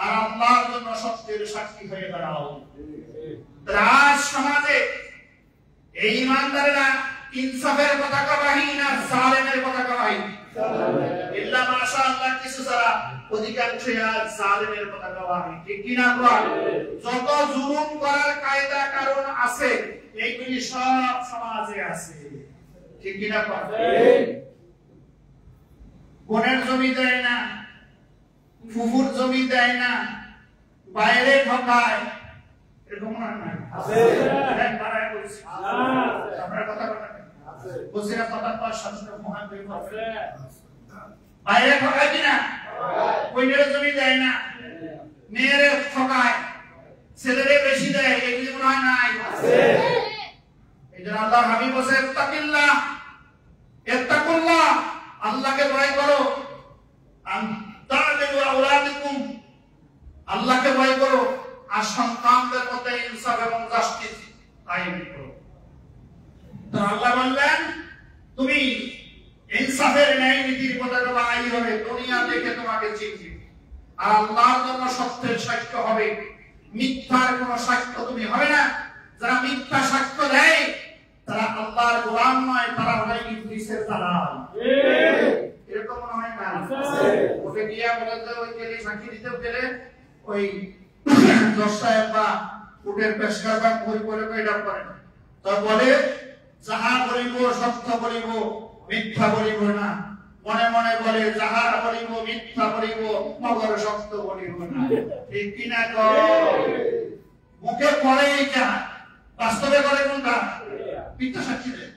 আর আল্লাহর জন্য সত্যের সাক্ষী হয়ে দাঁড়াও। রাজ সমাজে এই ঈমানদারেরা ইনসাফের পতাকাবাহী না জালেমের পতাকাবাহী? ইল্লা মাশাআল্লাহ, কিছু যারা অধিকাংশই আজ জালেমের পতাকা বাহি, ঠিক কি না? যত জুলুম করার কায়দা কারণ আছে এইগুলি সব সমাজে আছে, ঠিক কি না? বোনের জমি দেয় না, ফুফুর জমি দেয় না, বাইরে ঠকায়, এরকম আছে? আপনার কথা বলছি না, কথা কর শাস্ত্র মহান বাইরে ঠকায় কিনা? বোনের জমি দেয় না, মেয়েরে ঠকায়, ছেলেরে বেশি দেয়, এগুলি মনে হয় নাই? এই জন্য আল্লাহ হাবিব বলছে ইত্তাকিল্লাহ, ইত্তাকুল্লাহ, আল্লাহকে ভয় করো, আনতাদিলু আওলাদিকুম, আল্লাহকে ভয় করো, আর সন্তানদের মধ্যে ইনসাফ এবং জাস্টিস কায়েম করো। তো আল্লাহ বললেন তুমি ইনসাফের ন্যায় নীতির পতাকা বাহির হবে, দুনিয়া দেখে তোমাকে চিনবে, আর আল্লাহর জন্য সত্যের সাক্ষ্য হবে, মিথ্যার কোনো সাক্ষ্য তুমি হবে না। যারা মিথ্যা সাক্ষ্য দেয় তারা আল্লাহর গোলাম নয়, তারা হয় ইবলিসের দালাল। এরকম মনে হয় না? ওকে গিয়া বলে যে ওই গেলে সাক্ষী দিতে গেলে ওই জজ সাহেব বা কোর্টের পেশকার বা বই পড়ে এটা করে না, তো বলে যাহা বলিব সত্য বলিব, মিথ্যা বলিব না, মনে মনে বলে যাহা বলিব মিথ্যা বলিব, মগর সত্য বলিব না, ঠিক কি না? মুখে পড়ে এইটা, বাস্তবে করে কোনটা? মিথ্যা সাক্ষী দেয়।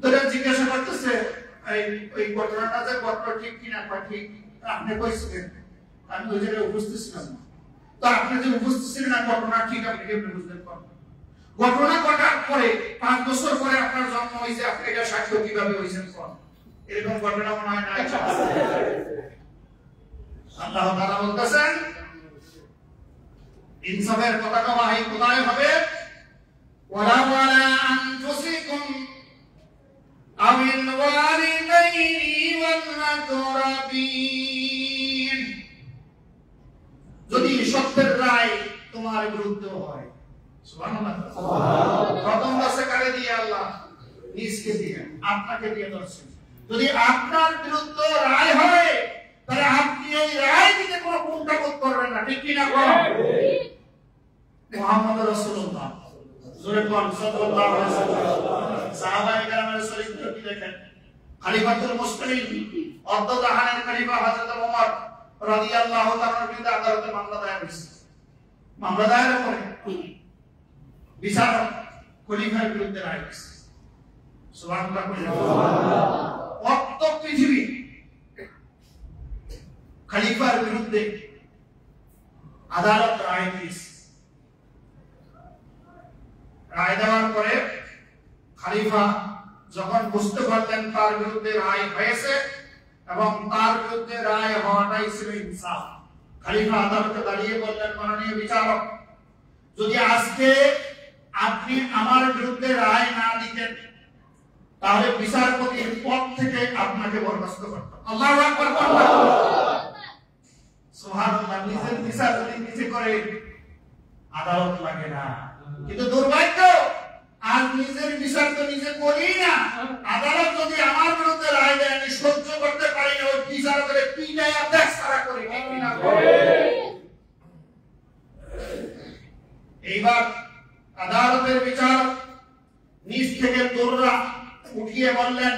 তোরা জিজ্ঞাসা করতেছে ওই ঘটনাটা যে ঘটনা ঠিক কিনা, ঠিক আপনি কইছিলেন, আমি ওই জায়গায় উপস্থিত ছিলাম না, তো আপনি যে উপস্থিত ছিলেন না ঘটনা ঠিক, আপনি কেমন বুঝতে পারবেন? ঘটনা ঘটার পরে 5 বছর পরে আপনার জন্ম হয়েছে, আপনি এটা সাক্ষ্য কিভাবে হয়েছেন? এরকম ঘটনা মনে হয় না? আল্লাহ তাআলা বলতেছেন ইনসাফের পতাকা বাহি কোথায় হবে? ওয়ালা ওয়ালা আনফুসিকুম আমিল ওয়ালিদাইনি ওয়াল আকরাবিন, যদি সত্যের রায় তোমার বিরুদ্ধে হয়, সুবহানাল্লাহ, প্রথম দশে কারে দিয়ে? আল্লাহ নিজকে দিয়ে, আপনাকে দিয়ে দর্শন। যদি আপনার বিরুদ্ধে রায় হয় তাহলে আপনি এই রায় দিতে কোনো কুণ্ঠাবোধ করবেন না, ঠিক কি না? মুহাম্মদ রাসূলুল্লাহ জোরে কোন সাল্লাল্লাহু আলাইহি ওয়াসাল্লাম সাহাবায়ে কেরামের চরিত্র কি দেখেন। খলিফাতুল মুসলিমিন অর্ধজাহানের খলিফা হযরত ওমর রাদিয়াল্লাহু তাআলার বিরুদ্ধে আদালতে মামলা দায়ের হয়েছে। মামলা দায়ের পরে বিচারক খলিফার বিরুদ্ধে রায় দিয়েছে, সুবহানাল্লাহ। অত পৃথিবী খলিফার বিরুদ্ধে আদালত রায় দিয়েছে। রায় দেওয়ার পরে খলিফা যখন বুঝতে পারলেন তার বিরুদ্ধে রায় হয়েছে এবং তার বিরুদ্ধে রায় হওয়াটাই ছিল ইনসাফ, খলিফা আদালতে দাঁড়িয়ে বললেন, মাননীয় বিচারক, যদি আজকে আপনি আমার বিরুদ্ধে রায় না দিতেন তাহলে বিচারপতির পদ থেকে আপনাকে বরখাস্ত করতাম। আল্লাহু আকবার, সুবহানাল্লাহ। নিজের বিচার যদি নিজে করে আদালত লাগে না, কিন্তু দুর্ভাগ্য আজ নিজের বিচার তো নিজে করি না, আদালত যদি আমার বিরুদ্ধে রায় দেয় আমি সহ্য করতে পারি না, ওই বিচার করে পিটাইয়া দেশ সারা করি, ঠিক না? এইবার আদালতের বিচারক নিজ থেকে দৌড়া উঠিয়ে বললেন,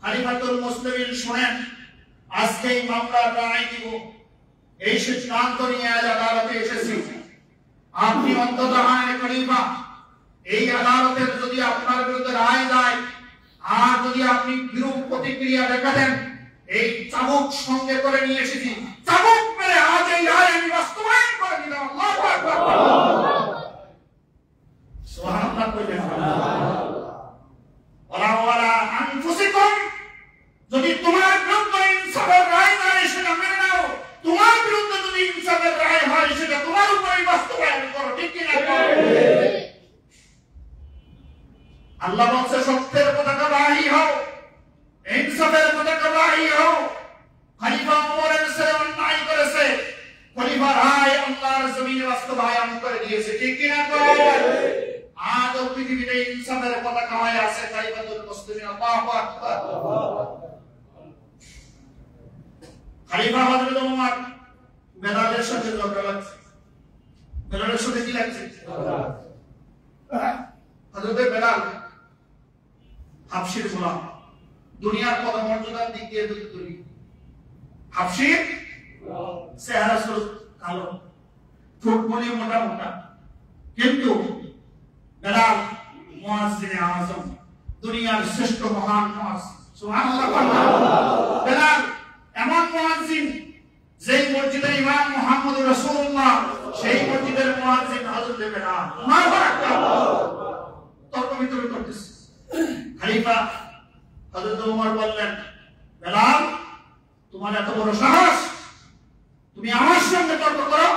খলিফাতুল মুসলিমিন শুনেন, আজকে এই মামলার রায় দিব, এই সিদ্ধান্ত নিয়ে আজ আদালতে এসেছি। আপনি অন্ততহানের খলিফা, এই আদালতের যদি আপনার বিরুদ্ধে রায় দেয় আর যদি আপনি বিরূপ প্রতিক্রিয়া দেখাতেন, এই চাবুক সঙ্গে করে নিয়ে এসেছি, চাবুক মেরে আজ এই রায় আমি বাস্তবায়ন করে দিলাম। আল্লাহু আকবার, সুবহানাল্লাহ কইলেন। ওয়ালা ওয়ালা আনফুসিকুম, যদি তোমার বিরুদ্ধে ইনসাফের রায় দেয় সেটা মেনে নাও, তোমার বিরুদ্ধে যদি ইনসাফের রায় হয় সেটা তোমার উপরেই বাস্তবায়ন করো, ঠিক কি না? আল্লাহ বলছে সত্যের পতাকা বাহি হও, ইনসাফের পতাকা বাহি হও। খলিফা ওমরের ছেলে অন্যায় করেছে, খলিফা রায় আল্লাহর জমিনে বাস্তবায়ন করে দিয়েছে, ঠিক কি না? আজ পৃথিবীতে ইনসাফের পতাকা হয়ে আছে খলিফাতুল মুসলিমিন। আল্লাহু আকবার। খলিফা হযরত ওমর বেলালের সাথে ঝগড়া লাগছে। বেলালের সাথে কি লাগছে? হযরত বেলাল হাবশির গোলাম, দুনিয়ার পদমর্যাদার দিক দিয়ে দুই হাবশির চেহারা কালো, ঠোঁটগুলি মোটা মোটা, কিন্তু বেলাল মুয়াজ্জিনে আযম, দুনিয়ার শ্রেষ্ঠ মহান মুয়াজ্জিন। সুবহানাল্লাহ। বেলাল এমন মুয়াজ্জিন যেই মসজিদের ইমাম মুহাম্মদুর রাসূলুল্লাহ, সেই মসজিদের মুয়াজ্জিন হযরত বেলাল। আল্লাহু আকবার। তর্ক বিতর্ক করতেছে। খলিফা হযরত ওমর বললেন, বেলাল তোমার এত বড় সাহস, তুমি আমার সঙ্গে তর্ক করো?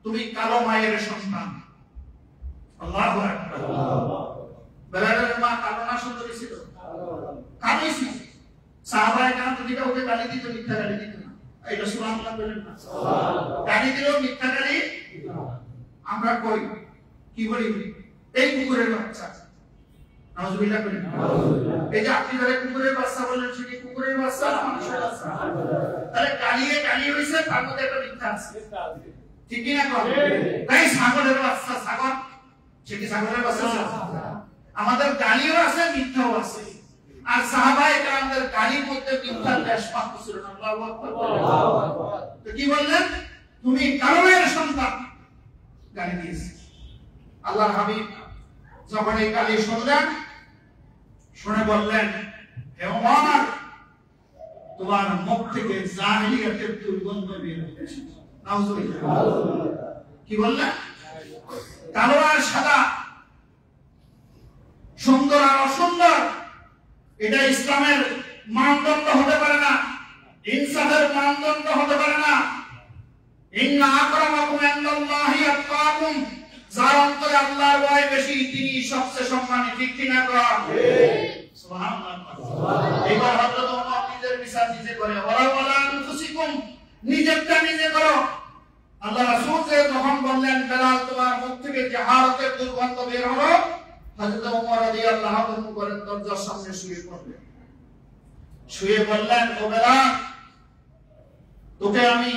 তুমি কালো মায়ের সন্তান। আল্লাহু আকবার। বেলালের মা কালো না সুন্দরী ছিল? কালোই ছিল। সাহাবায়ে কেরাম যদি কাউকে গালি দিত, মিথ্যা গালি দিত না। এটা সুবহানাল্লাহ বলেন না? গালি দিলেও মিথ্যা গালি আমরা কই কি বলি? এই কুকুরের বাচ্চা, নাউজুবিল্লাহ বলেন। এই যে আপনি যারা কুকুরের বাচ্চা বললেন, সেটা কুকুরের বাচ্চা না মানুষের বাচ্চা? তাহলে গালি হইছে, তার মধ্যে একটা মিথ্যা আছে, ঠিক কি না? তাই ছাগলের বাচ্চা, ছাগল সেটি ছাগলের বাচ্চা। আমাদের গালিও আছে, মিথ্যাও আছে। আর সাহাবায়ে কেরামদের গালির মধ্যে মিথ্যার লেশ মাত্র ছিল না। আল্লাহু আকবার। তো কি বললেন? তুমি কালো মায়ের সন্তান, গালি দিয়েছে। আল্লাহর হাবিব যখন এই গালি শুনলেন, শুনে বললেন, হে ওমর, তোমার মুখ থেকে জাহিলিয়াতের দুর্গন্ধ বের হচ্ছে। নাউজুবিল্লাহ। কি বললেন? কালো আর সাদা, সুন্দর আর অসুন্দর, এটা ইসলামের মানদণ্ড হতে পারে না, ইনসাফের মানদণ্ড হতে পারে না। ইন্না আকরামাকুম ইনদাল্লাহি আতকাকুম, যার অন্তরে আল্লাহর ভয় বেশি, তিনি সবচেয়ে সম্মানী, ঠিক কি না? সুবহানাল্লাহ। এবার হযরত ওমর নিজের বিচার নিজে করে, ওয়ালা আনফুসিকুম, নিজেরটা নিজে করো। আল্লাহ রাসূল যখন বললেন, বেলাল তোমার মুখ থেকে জাহারতের দুর্গন্ধ বের হলো, হযরত ওমর রাদিয়াল্লাহু আনহু করেন দরজার সামনে শুয়ে পড়লেন। শুয়ে বললেন, ও বেলাল, তোকে আমি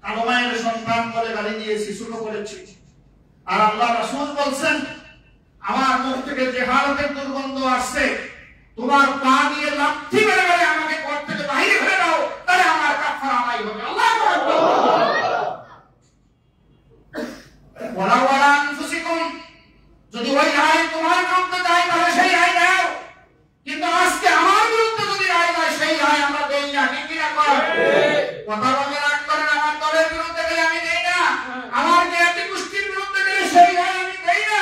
কালো মায়ের সন্তান বলে গালি দিয়েছি, ছোট করেছি, আর আল্লাহ রাসূল বলছেন আমার মুখ থেকে জাহারতের দুর্গন্ধ আসছে, তোমার পা দিয়ে লাথি মেরে মেরে আমাকে ঘর থেকে বাইরে ফেলে দাও, তাহলে আমার কাফারা আদায় হবে। আল্লাহু আকবার। ওয়ালা আনফুসিকুম, যদি ওই রায় তোমার বিরুদ্ধে যায় তাহলে সেই রায় দাও, কিন্তু আজকে আমার বিরুদ্ধে যদি রায় দেয় সেই রায় আমরা দেই না, ঠিক কি না? কথা বলে রাগ করেন, আমার দলের বিরুদ্ধে গেলে আমি দেই না, আমার জ্ঞাতি গোষ্ঠীর বিরুদ্ধে গেলে সেই রায় আমি দেই না।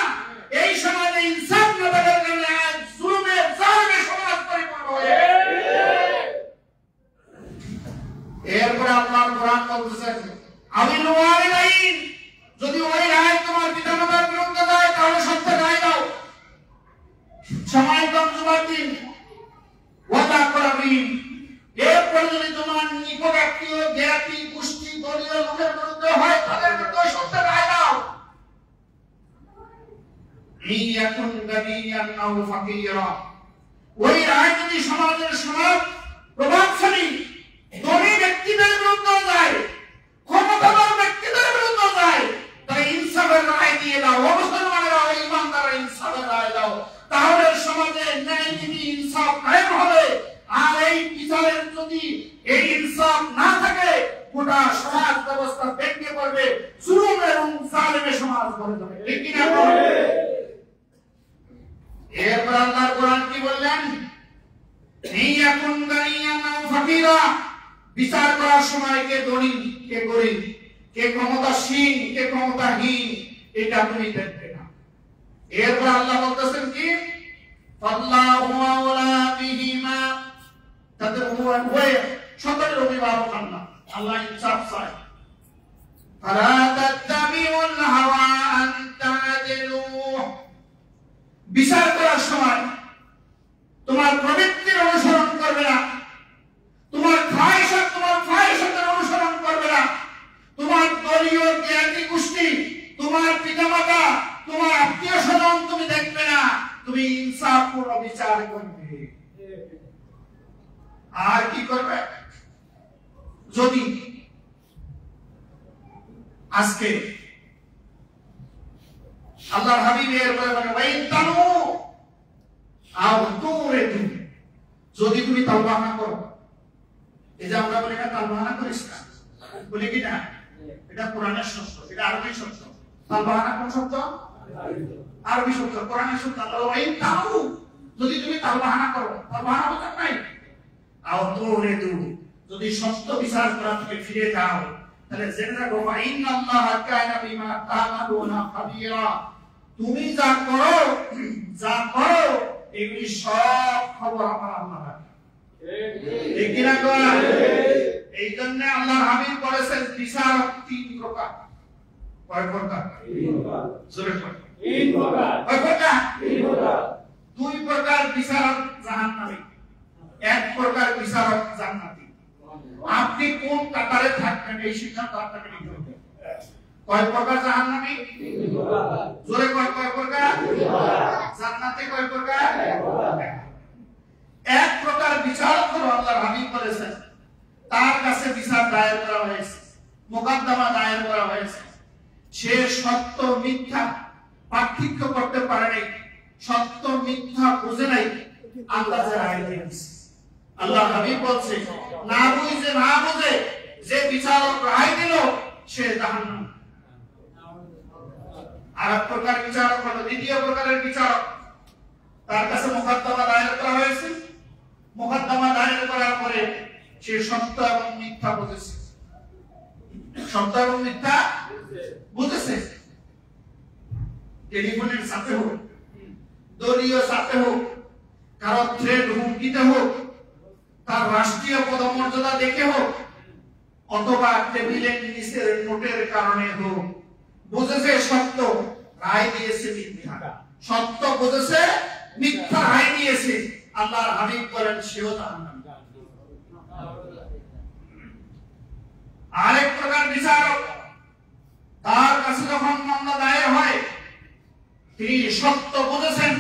এই সমাজে ইনসাফ না থাকার কারণে আজ জুলুমে জালিমে সমাজ পরিপূর্ণ হয়ে এরপরে আল্লাহর কোরআন বলতেছেন, আমিল ওয়ালিদাইন, যদি ওই রায় তোমার পিতামাতার বিরুদ্ধে যায় তাহলে সত্য রায় দাও। সময় কম যুবতী ওয়াদা করাবিন, এরপরে যদি তোমার নিকট আত্মীয় জ্ঞাতি গোষ্ঠী দলীয় লোকের বিরুদ্ধে হয় তাদের বিরুদ্ধে সত্য রায় দাও। ইয়াকুন গানিয়ান আও ফাকিরা, ওই রায় যদি সমাজের সমাজ প্রভাবশালী ধনী ব্যক্তিদের বিরুদ্ধে যায়, ক্ষমতাধর ব্যক্তিদের বিরুদ্ধে যায়, তাহলে ইনসাফের রায় দিয়ে দাও। মুসলমানেরা ইমানদাররা ইনসাফের রায় দাও, তাহলে সমাজে ন্যায় নীতি ইনসাফ কায়েম হবে। আর এই বিচারের যদি এই ইনসাফ না থাকে, গোটা সমাজ ব্যবস্থা ভেঙে পড়বে, জুলুম এবং জালিমের সমাজ গড়ে যাবে, ঠিক কি না? এরপর আল্লাহর কোরআন কি বললেন? ইয়াকুন গানিয়ান আও ফাকিরা, বিচার করার সময় কে ধনী কে গরিব, কে ক্ষমতাসীন কে ক্ষমতাহীন, এটা তুমি দেখবে না। এরপর আল্লাহ বলতেছেন কি? আল্লাহু আওলা বিহিমা, তাদের উভয় সকলের অভিভাবক আল্লাহ। আল্লাহ ইনসাফ চায়। ফালা তাত্তাবিউল হাওয়া আন তা'দিলু, বিচার করার সময় তোমার প্রবৃত্তির অনুসরণ করবে না, তোমার ফাহিশাতের অনুসরণ করবে না, তোমার দলীয় জ্ঞাতি গোষ্ঠী, তোমার পিতামাতা, তোমার আত্মীয় স্বজন তুমি দেখবে না, তুমি ইনসাফপূর্ণ বিচার করবে। আর কি করবে? যদি আজকে আল্লাহর হাবিবের বলে ওয়াইন তানু আও তুরিদু, যদি তুমি তাওবা না করো, এই যে আমরা বলি না তাওবা না করিস না, বলি কি না? এটা কোরআনের শব্দ, এটা আরবি শব্দ। তাওবা না কোন শব্দ? আরবি শব্দ, কোরআনের শব্দ। আল্লাহ ওয়াইন তানু, যদি তুমি তাওবা না করো, তাওবা না হতে নাই, আও তুরিদু, যদি সত্য বিচার করা থেকে ফিরে যাও, তাহলে জেনে রাখো ইন্নাল্লাহা কানা বিমা তা'মালুনা খাবীরা, তুমি যা করো এগুলি সব খবর আমার আল্লাহ রাখে। ঠিক কি না? এই জন্য আল্লাহর হাবিব বলেছেন বিচারক তিন প্রকার। কয় প্রকার? জোরে বল। তিন প্রকার। কয় প্রকার? তিন প্রকার। দুই প্রকার বিচারক জাহান্নামী, এক প্রকার বিচারক জান্নাতি। আপনি কোন কাতারে থাকবেন এই সিদ্ধান্ত আপনাকে নিতে হবে। কয় প্রকার জাহান্নামী? জোরে কয় প্রকার? জান্নাতে কয় প্রকার? এক প্রকার বিচারক হলো আল্লাহর হাবিব বলেছেন তার কাছে বিচার দায়ের করা হয়েছে, মোকদ্দমা দায়ের করা হয়েছে, সে সত্য মিথ্যা পার্থক্য করতে পারে নাই, সত্য মিথ্যা বুঝে নাই, আন্দাজে রায় দিয়েছে। আল্লাহ হাবিব বলছে না বুঝে যে বিচারক রায় দিল সে জাহান্নামী। আর এক প্রকার বিচারক হলো দ্বিতীয় প্রকারের বিচারক, তার কাছে মোকদ্দমা দায়ের করা হয়েছে, মোকদ্দমা দায়ের করার পরে সে সত্য এবং মিথ্যা বুঝেছে, সত্য এবং মিথ্যা বুঝেছে। টেলিফোনের সাথে হোক, দলীয় সাথে হোক, কারো থ্রেড হুমকিতে হোক, তার রাষ্ট্রীয় পদমর্যাদা দেখে হোক, অথবা টেবিলের নিচের নোটের কারণে হোক, বুঝেছে সত্য, রায় দিয়েছে মিথ্যা, সত্য বুঝেছে মিথ্যা রায় দিয়েছে। আল্লাহর হাবিব বলেন সেও জাহান্নামী। আরেক প্রকার বিচারক, তার কাছে যখন মামলা দায়ের হয় তিনি সত্য বুঝেছেন,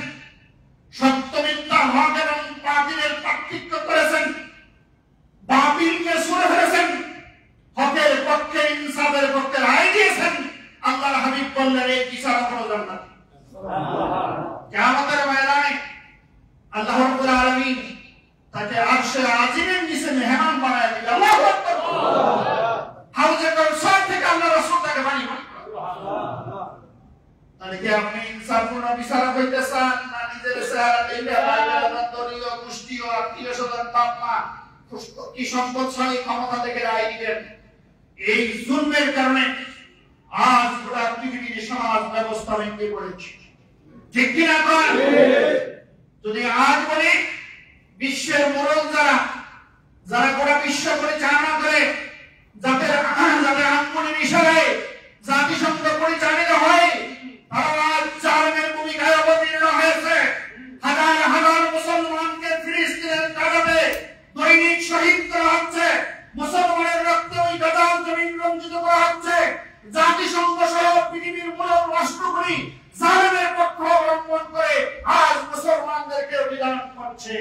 সত্য মিথ্যা হক এবং বাতিলের পার্থক্য করেছেন, বাতিলকে সরে ফেলেছেন, হকের পক্ষে ইনসাফের পক্ষে রায় দিয়েছেন। আল্লাহর হাবিব বললেন এই বিচারক হলো জান্নাত। কিয়ামতের ময়দানে আল্লাহ রাব্বুল আলামিন তাকে আরশে আজিমের নিচে মেহমান বানায় দিবেন। আল্লাহু আকবার। হাউজে কাউসার থেকে আল্লাহ রাসূল তাকে বানিয়ে দিবেন। তাহলে কি আপনি ইনসাফপূর্ণ বিচারক হইতে চান, না নিজের চেহারা দেখে ভাইবেলা দলীয় গোষ্ঠীয় আত্মীয় স্বজন বাপ মা কি সম্পদশালী ক্ষমতা থেকে রায় দিবেন? এই জুলমের কারণে আজ গোটা পৃথিবীর সমাজ ব্যবস্থা ভেঙে পড়েছে। ঠিক কিনা? যদি আজ বলি বিশ্বের মোড়ল যারা গোটা বিশ্ব পরিচালনা করে, যাদের আঙ্গুলের ইশারায় জাতিসংঘ পরিচালিত হয়, তারা আজ জালেমের ভূমিকায় অবতীর্ণ হয়েছে। হাজার হাজার মুসলমানকে ফিলিস্তিনের কারাগারে দৈনিক শহীদ করা হচ্ছে, মুসলমানের রক্তে ওই গাজার জমিন রঞ্জিত করা হচ্ছে। জাতিসংঘ সহ পৃথিবীর মূল রাষ্ট্রগুলি জালেমের পক্ষ অবলম্বন করে আজ মুসলমানদেরকে অভিযান করছে।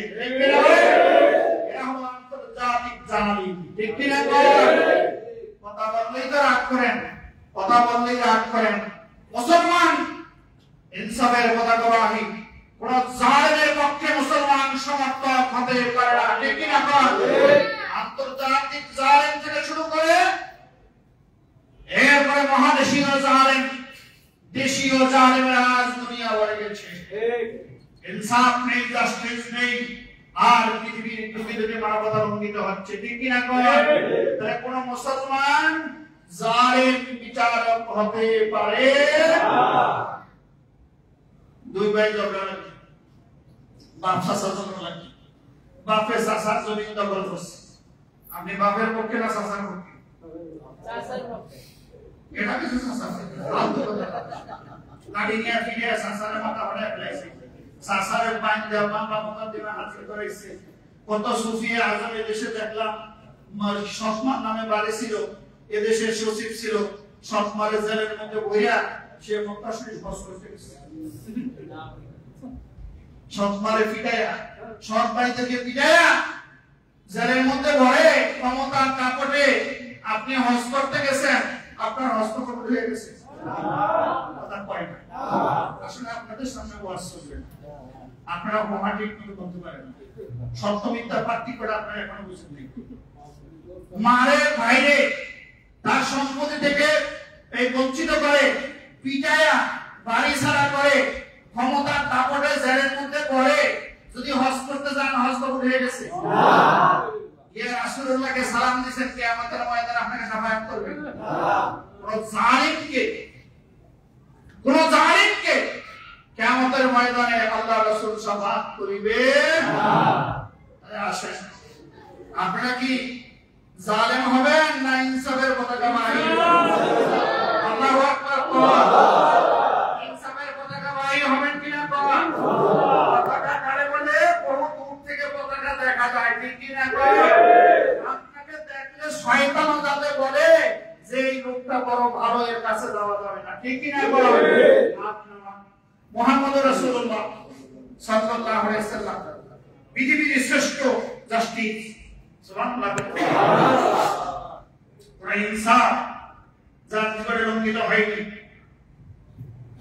এরা হলো আন্তর্জাতিক জালিম। ঠিক কিনা? কথা বললেই তো রাগ করেন, কথা বললেই রাগ করেন। মুসলমান ইনসাফের পতাকা বাহী, কোন জালেমের পক্ষে মুসলমান সমর্থক হতে পারে না। ঠিক কিনা? আন্তর্জাতিক জালেম থেকে শুরু করে এরপরে মহাদেশীয় জালেম, দেশীয় জালেমের আজ দুনিয়া ভরে গেছে। ইনসাফ নেই, জাস্টিস নেই, আর পৃথিবীর দুর্নীতি মানবতা লঙ্ঘিত হচ্ছে। ঠিক কিনা? তাহলে কোন মুসলমান জালেম বিচারক হতে পারে না। দুই ভাই ঝগড়া লাগে, বাপ চাচার ঝগড়া লাগে, বাপে চাচার জমি দখল করছে। আপনি বাপের পক্ষে না চাচার পক্ষে? চাচার পক্ষে। এটা কিছু চাচা গাড়ি নিয়ে ফিরে চাচার মাথা ফাটায় ফেলাইছে, চাচারের বাইন দেওয়া বাংলা মুকদ্দমা হাজির করেছে। কত সুফিয়ে আজম এদেশে দেখলাম, সৎমার নামে বাড়ি ছিল, এদেশের সচিব ছিল, সৎমারের জেলের মধ্যে বইয়া সে মক্কা শরীফ হজ করতে গেছে। সৎমারে পিটায়া, সৎ ভাই থেকে পিটায়া জেলের মধ্যে ভরে ক্ষমতার দাপটে আপনি হজ করতে গেছেন, আপনার হস্ত কবুল হয়ে গেছে? কথা কয় না। আসলে আপনাদের সামনে ওয়াজ চলবে, আপনারা প্রমাণ ঠিক মতো বলতে পারেন, সত্য মিথ্যা পার্থক্যটা আপনারা এখনো বুঝেন নাই। মারে ভাইরে তার সম্পত্তি থেকে এই বঞ্চিত করে, পিটায়া বাড়ি ছাড়া করে, ক্ষমতার দাপটে জেলের মধ্যে পড়ে, যদি হজ করতে যান হজ কবুল হয়ে গেছে? ইয়া রাসূলুল্লাহকে সালাম দিবেন, কিয়ামতের ময়দানে আপনাকে শাফায়াত করবেন। কোন জালিমকে কিয়ামতের ময়দানে আল্লাহ রাসূল শাফায়াত করিবেন। আসেন, আপনারা কি জালেম হবেন না ইনসাফের পতাকা বাহিনী? আল্লাহু আকবার। ইনসাফের পতাকা বাহিনী হবেন কিনা? পতাকা কারে বলে? বহু দূর থেকে পতাকা দেখা যায়, ঠিক কিনা? আপনাকে দেখলে শয়তানও যাতে বলে যে এই লোকটা বড় ভালো, এর কাছে যাওয়া যাবে না, ঠিক কিনা? মুহাম্মদুর রাসূলুল্লাহ সাল্লাল্লাহু আলাইহি ওয়াসাল্লাম পৃথিবীর শ্রেষ্ঠ জাস্টিস। সুবহানাল্লাহ। ইনসাফ যার জীবনে লঙ্ঘিত হয়নি।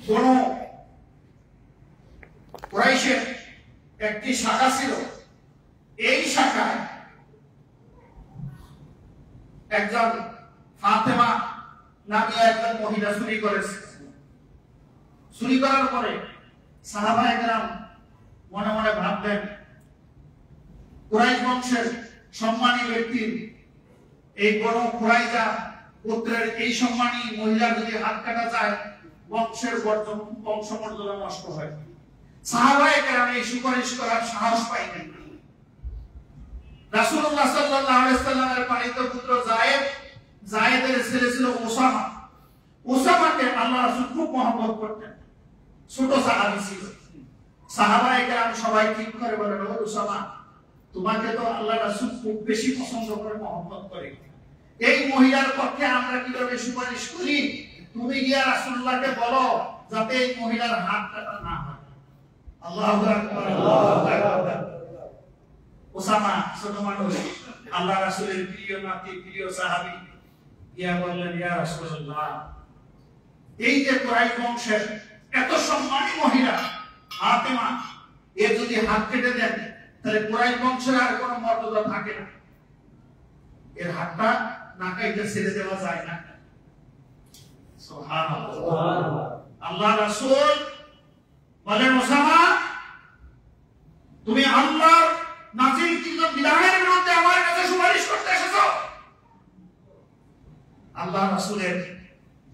কোন কুরাইশের একটি শাখা ছিল, এই শাখায় একজন ফাতেমা নামে একজন মহিলা চুরি করেছে। চুরি করার পরে সাহাবায়ে কেরাম মনে মনে ভাবলেন, কুরাইশ বংশের সম্মানী ব্যক্তির এই বড় কুরাইজা গোত্রের এই সম্মানী মহিলা যদি হাত কাটা যায়, বংশের বংশমর্যাদা নষ্ট হয়। সাহাবায়ে কেরাম এই সুপারিশ করার সাহস পাইলেন। রাসূলুল্লাহ সাল্লাল্লাহু আলাইহি ওয়াসাল্লামের পালিত পুত্র যায়েদের ছেলে ছিল ওসামা। ওসামাকে আল্লাহ রাসূল খুব মহব্বত করতেন, ছোট সাহাবী ছিল। সাহাবায়ে কেরাম সবাই ঠিক করে বলেন, ও ওসামা, তোমাকে তো আল্লাহ রাসূল খুব বেশি পছন্দ করে, মহব্বত করে, এই মহিলার পক্ষে আমরা কিভাবে সুপারিশ করি? তুমি গিয়া রাসূলুল্লাহকে বলো যাতে এই মহিলার হাত কাটা না হয়। আল্লাহু আকবার, আল্লাহু আকবার। ওসামা ছোট মানুষ, আল্লাহ রাসূলের প্রিয় নাতি, প্রিয় সাহাবী, গিয়া বললেন, ইয়া রাসূলুল্লাহ, এই যে কুরাইশ বংশের এত সম্মানী মহিলা ফাতেমা, এর যদি হাত কেটে দেন তাহলে কুরাইশ বংশের আর কোনো মর্যাদা থাকে না, এর হাতটা না কেটে ছেড়ে দেওয়া যায় না। সুবহানাল্লাহ। আল্লাহ রাসূল বলেন, ওসামা, তুমি আল্লাহর নাযিলকৃত বিধানের বিরুদ্ধে আমার কাছে সুপারিশ করতে এসেছো? আল্লাহ রাসূলের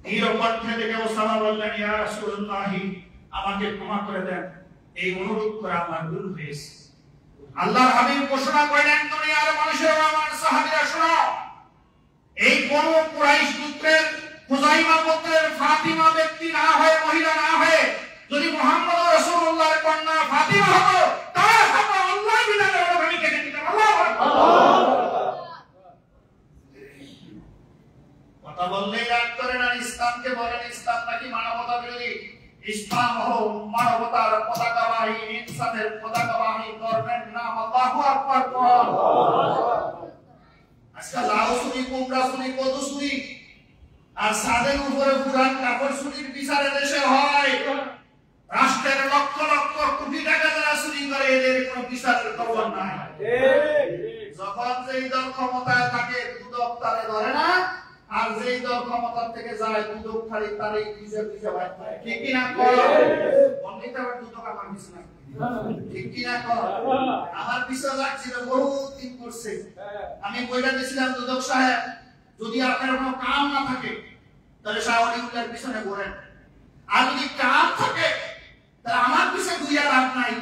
এই কণ্ঠে দেখে ওসামা বললেন, ইয়া রাসূলুল্লাহ, আমাকে ক্ষমা করে দেন, এই অনুরোধ করা আমার ভুল হয়েছে। আল্লাহর হাবিব ঘোষণা করলেন, দুনিয়ার মানুষেরা, আমার সাহাবীরা শোনো, এই কোন কুরাইশ গোত্রের খুজাইমা গোত্রের ফাতিমা ব্যক্তি না হয়ে, মহিলা না হয়ে, যদি মুহাম্মদ রাসূলুল্লাহর কন্যা ফাতিমা হতো, তাহলে আমরা আল্লাহর বিধানের অনুযায়ী কেটে দিতাম। আল্লাহু আকবার। কথা বললেই রাগ করে না। ইসলামকে বলেন ইসলাম নাকি মানবতা বিরোধী? ইসলাম হলো মানবতার পতাকাবাহী, ইনসাফের পতাকাবাহী, ধর্মের নাম আল্লাহু আকবার। আজকে লাউ চুরি, কুমড়া চুরি, কদু চুরি, আর সাদের উপরে পুরান কাপড় চুরির বিচারে দেশে হয়। রাষ্ট্রের লক্ষ লক্ষ কোটি টাকা যারা চুরি করে, এদের কোনো বিচারের খবর নাই। যখন যেই দল ক্ষমতায় থাকে, দুদক তারে ধরে না, আর যেই দল ক্ষমতার থেকে যায়, দুদক খালি তারই ভিজে ভিজে ভাই পায়, ঠিক কি না? বন্ধুটা আবার দুদক আমার পিছনে না, ঠিক কি না? আমার পিছনে লাগছিল, বহুত দিন করছে। আমি বইটা দিয়েছিলাম, দুদক সাহেব, যদি আপনার কোনো কাম না থাকে তাহলে শাহওয়ালিউল্লাহর পিছনে ঘোরেন, আর যদি কাম থাকে তাহলে আমার পিছনে দুই আর লাভ নাই।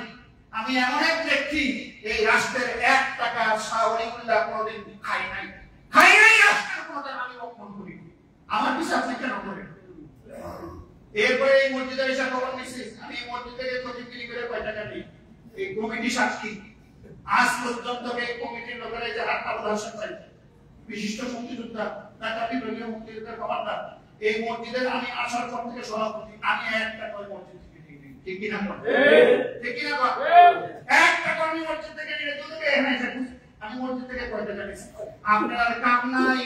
আমি এমন এক ব্যক্তি, এই রাষ্ট্রের 1 টাকা শাহওয়ালিউল্লাহ কোনোদিন খাই নাই, রাষ্ট্রের কোনোদিন আমি অপমান করি। আমার পিছনে আপনি কেন করেন? এরপরে এই মসজিদে এসে খবর নিছি, আমি এই মসজিদ থেকে খতিবগিরি করে কয় টাকা নিই, এই কমিটি সাক্ষী। আজ পর্যন্ত এই কমিটির লোকেরা যে আব্দুল হাসান ভাই, বিশিষ্ট মুক্তিযোদ্ধা, ঢাকা বিভাগীয় মুক্তিযোদ্ধার কমান্ডার, এই মসজিদের আমি আসার পর থেকে সভাপতি, আমি 1 টাকা মসজিদ থেকে নিই, ঠিক কি না? ঠিক কি না? 1 টাকা আমি মসজিদ থেকে নিয়ে দুদকে এনে আমি মসজিদ থেকে কয় টাকা নিছি আপনার কাম নাই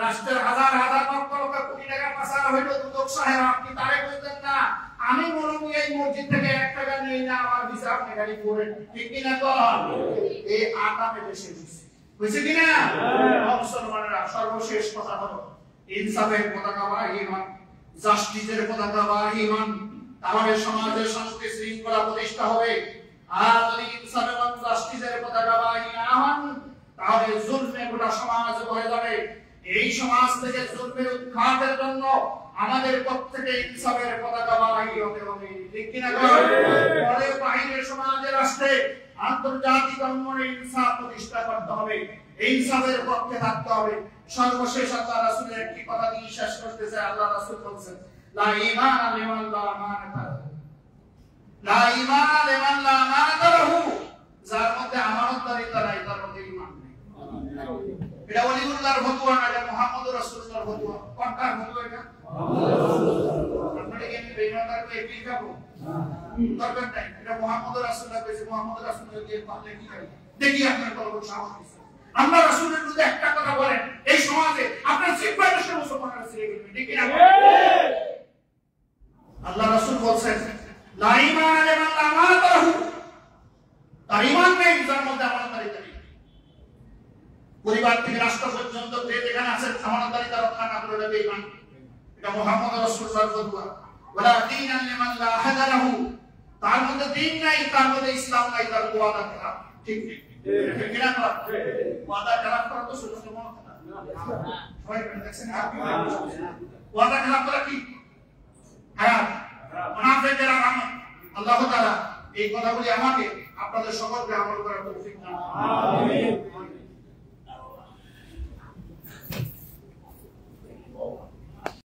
রাষ্ট্রের হাজার হাজার লক্ষ লক্ষ কোটি টাকা পাচার হইলো দুদক সাহেব আপনি তারে বুঝতেন না আমি মৌলভী এই মসজিদ থেকে 1 টাকা নেই না আমার ভিসা আপনি গাড়ি করেন ঠিক কি না কর এই আকামে দেশে বুঝছে কি না মুসলমানেরা সর্বশেষ কথা হলো ইনসাফের পতাকা বাহিমান জাস্টিসের পতাকা বাহিমান তাহলে সমাজে শান্তি শৃঙ্খলা প্রতিষ্ঠা হবে আর যদি ইনসাফ এবং জাস্টিসের পতাকা বাহি না হন তাহলে জুলমে গোটা সমাজ ভরে যাবে এই সমাজ থেকে জুলমের উৎখাতের জন্য আমাদের প্রত্যেককে ইনসাফের পতাকা বাহি হতে হবে ঠিক কি না পরে বাহিরের সমাজে রাষ্ট্রে আন্তর্জাতিক অঙ্গনে ইনসাফ প্রতিষ্ঠা করতে হবে ইনসাফের পক্ষে থাকতে হবে সর্বশেষ আল্লাহ রাসূলের একটি কথা দিয়ে শেষ করতে চাই আল্লাহ রাসূল বলেন লা ঈমান লিমান লা আমানাতা লা ঈমান লিমান লা আমানাতা লাহু যার মধ্যে আমানতদারিতা নাই তার মধ্যে ঈমান নেই এটা ওলিউল্লাহর ফতোয়া না এটা মুহাম্মদুর রাসূলুল্লাহর ফতোয়া কোনটার ফতোয়া এটা আপনারা কি আমি বেইমানদার কো একই যাবো দরকার নাই এটা মুহাম্মদুর রাসূলুল্লাহ কইছে মুহাম্মদুর রাসূলুল্লাহ দিয়ে পারলে কি করে দেখি আপনার কত সাহস আছে আল্লাহ রাসূলের বিরুদ্ধে একটা কথা বলেন এই সমাজে আপনার জিহ্বায় বসে মুসলমানরা ছিঁড়ে গেবে ঠিক না আল্লাহ রাসূল বলেন লা ঈমান লিমান লা আমানাতা লাহু তার ঈমান নেই যার মধ্যে আমানতদারিতা নেই পরিবার থেকে রাষ্ট্র পর্যন্ত যে যেখানে আছে আমানতদারিতা রক্ষা না করে এটা বেঈমান এটা মুহাম্মদ রাসূলুল্লাহর ফতোয়া ওয়ালা দীনান লিমান লা আহাদা লাহু তার মধ্যে দ্বীন নাই তার মধ্যে ইসলাম নাই তার ওয়াদা খারাপ ঠিক ঠিক কিনা কর ওয়াদা খারাপ করা তো ছোট ছোট কথা না সবাই দেখছেন ওয়াদা খারাপ করা কি খারাপ মুনাফিকদের আলামত আল্লাহ তাআলা এই কথাগুলি আমাকে আপনাদের সকলকে আমল করার তৌফিক দান আমিন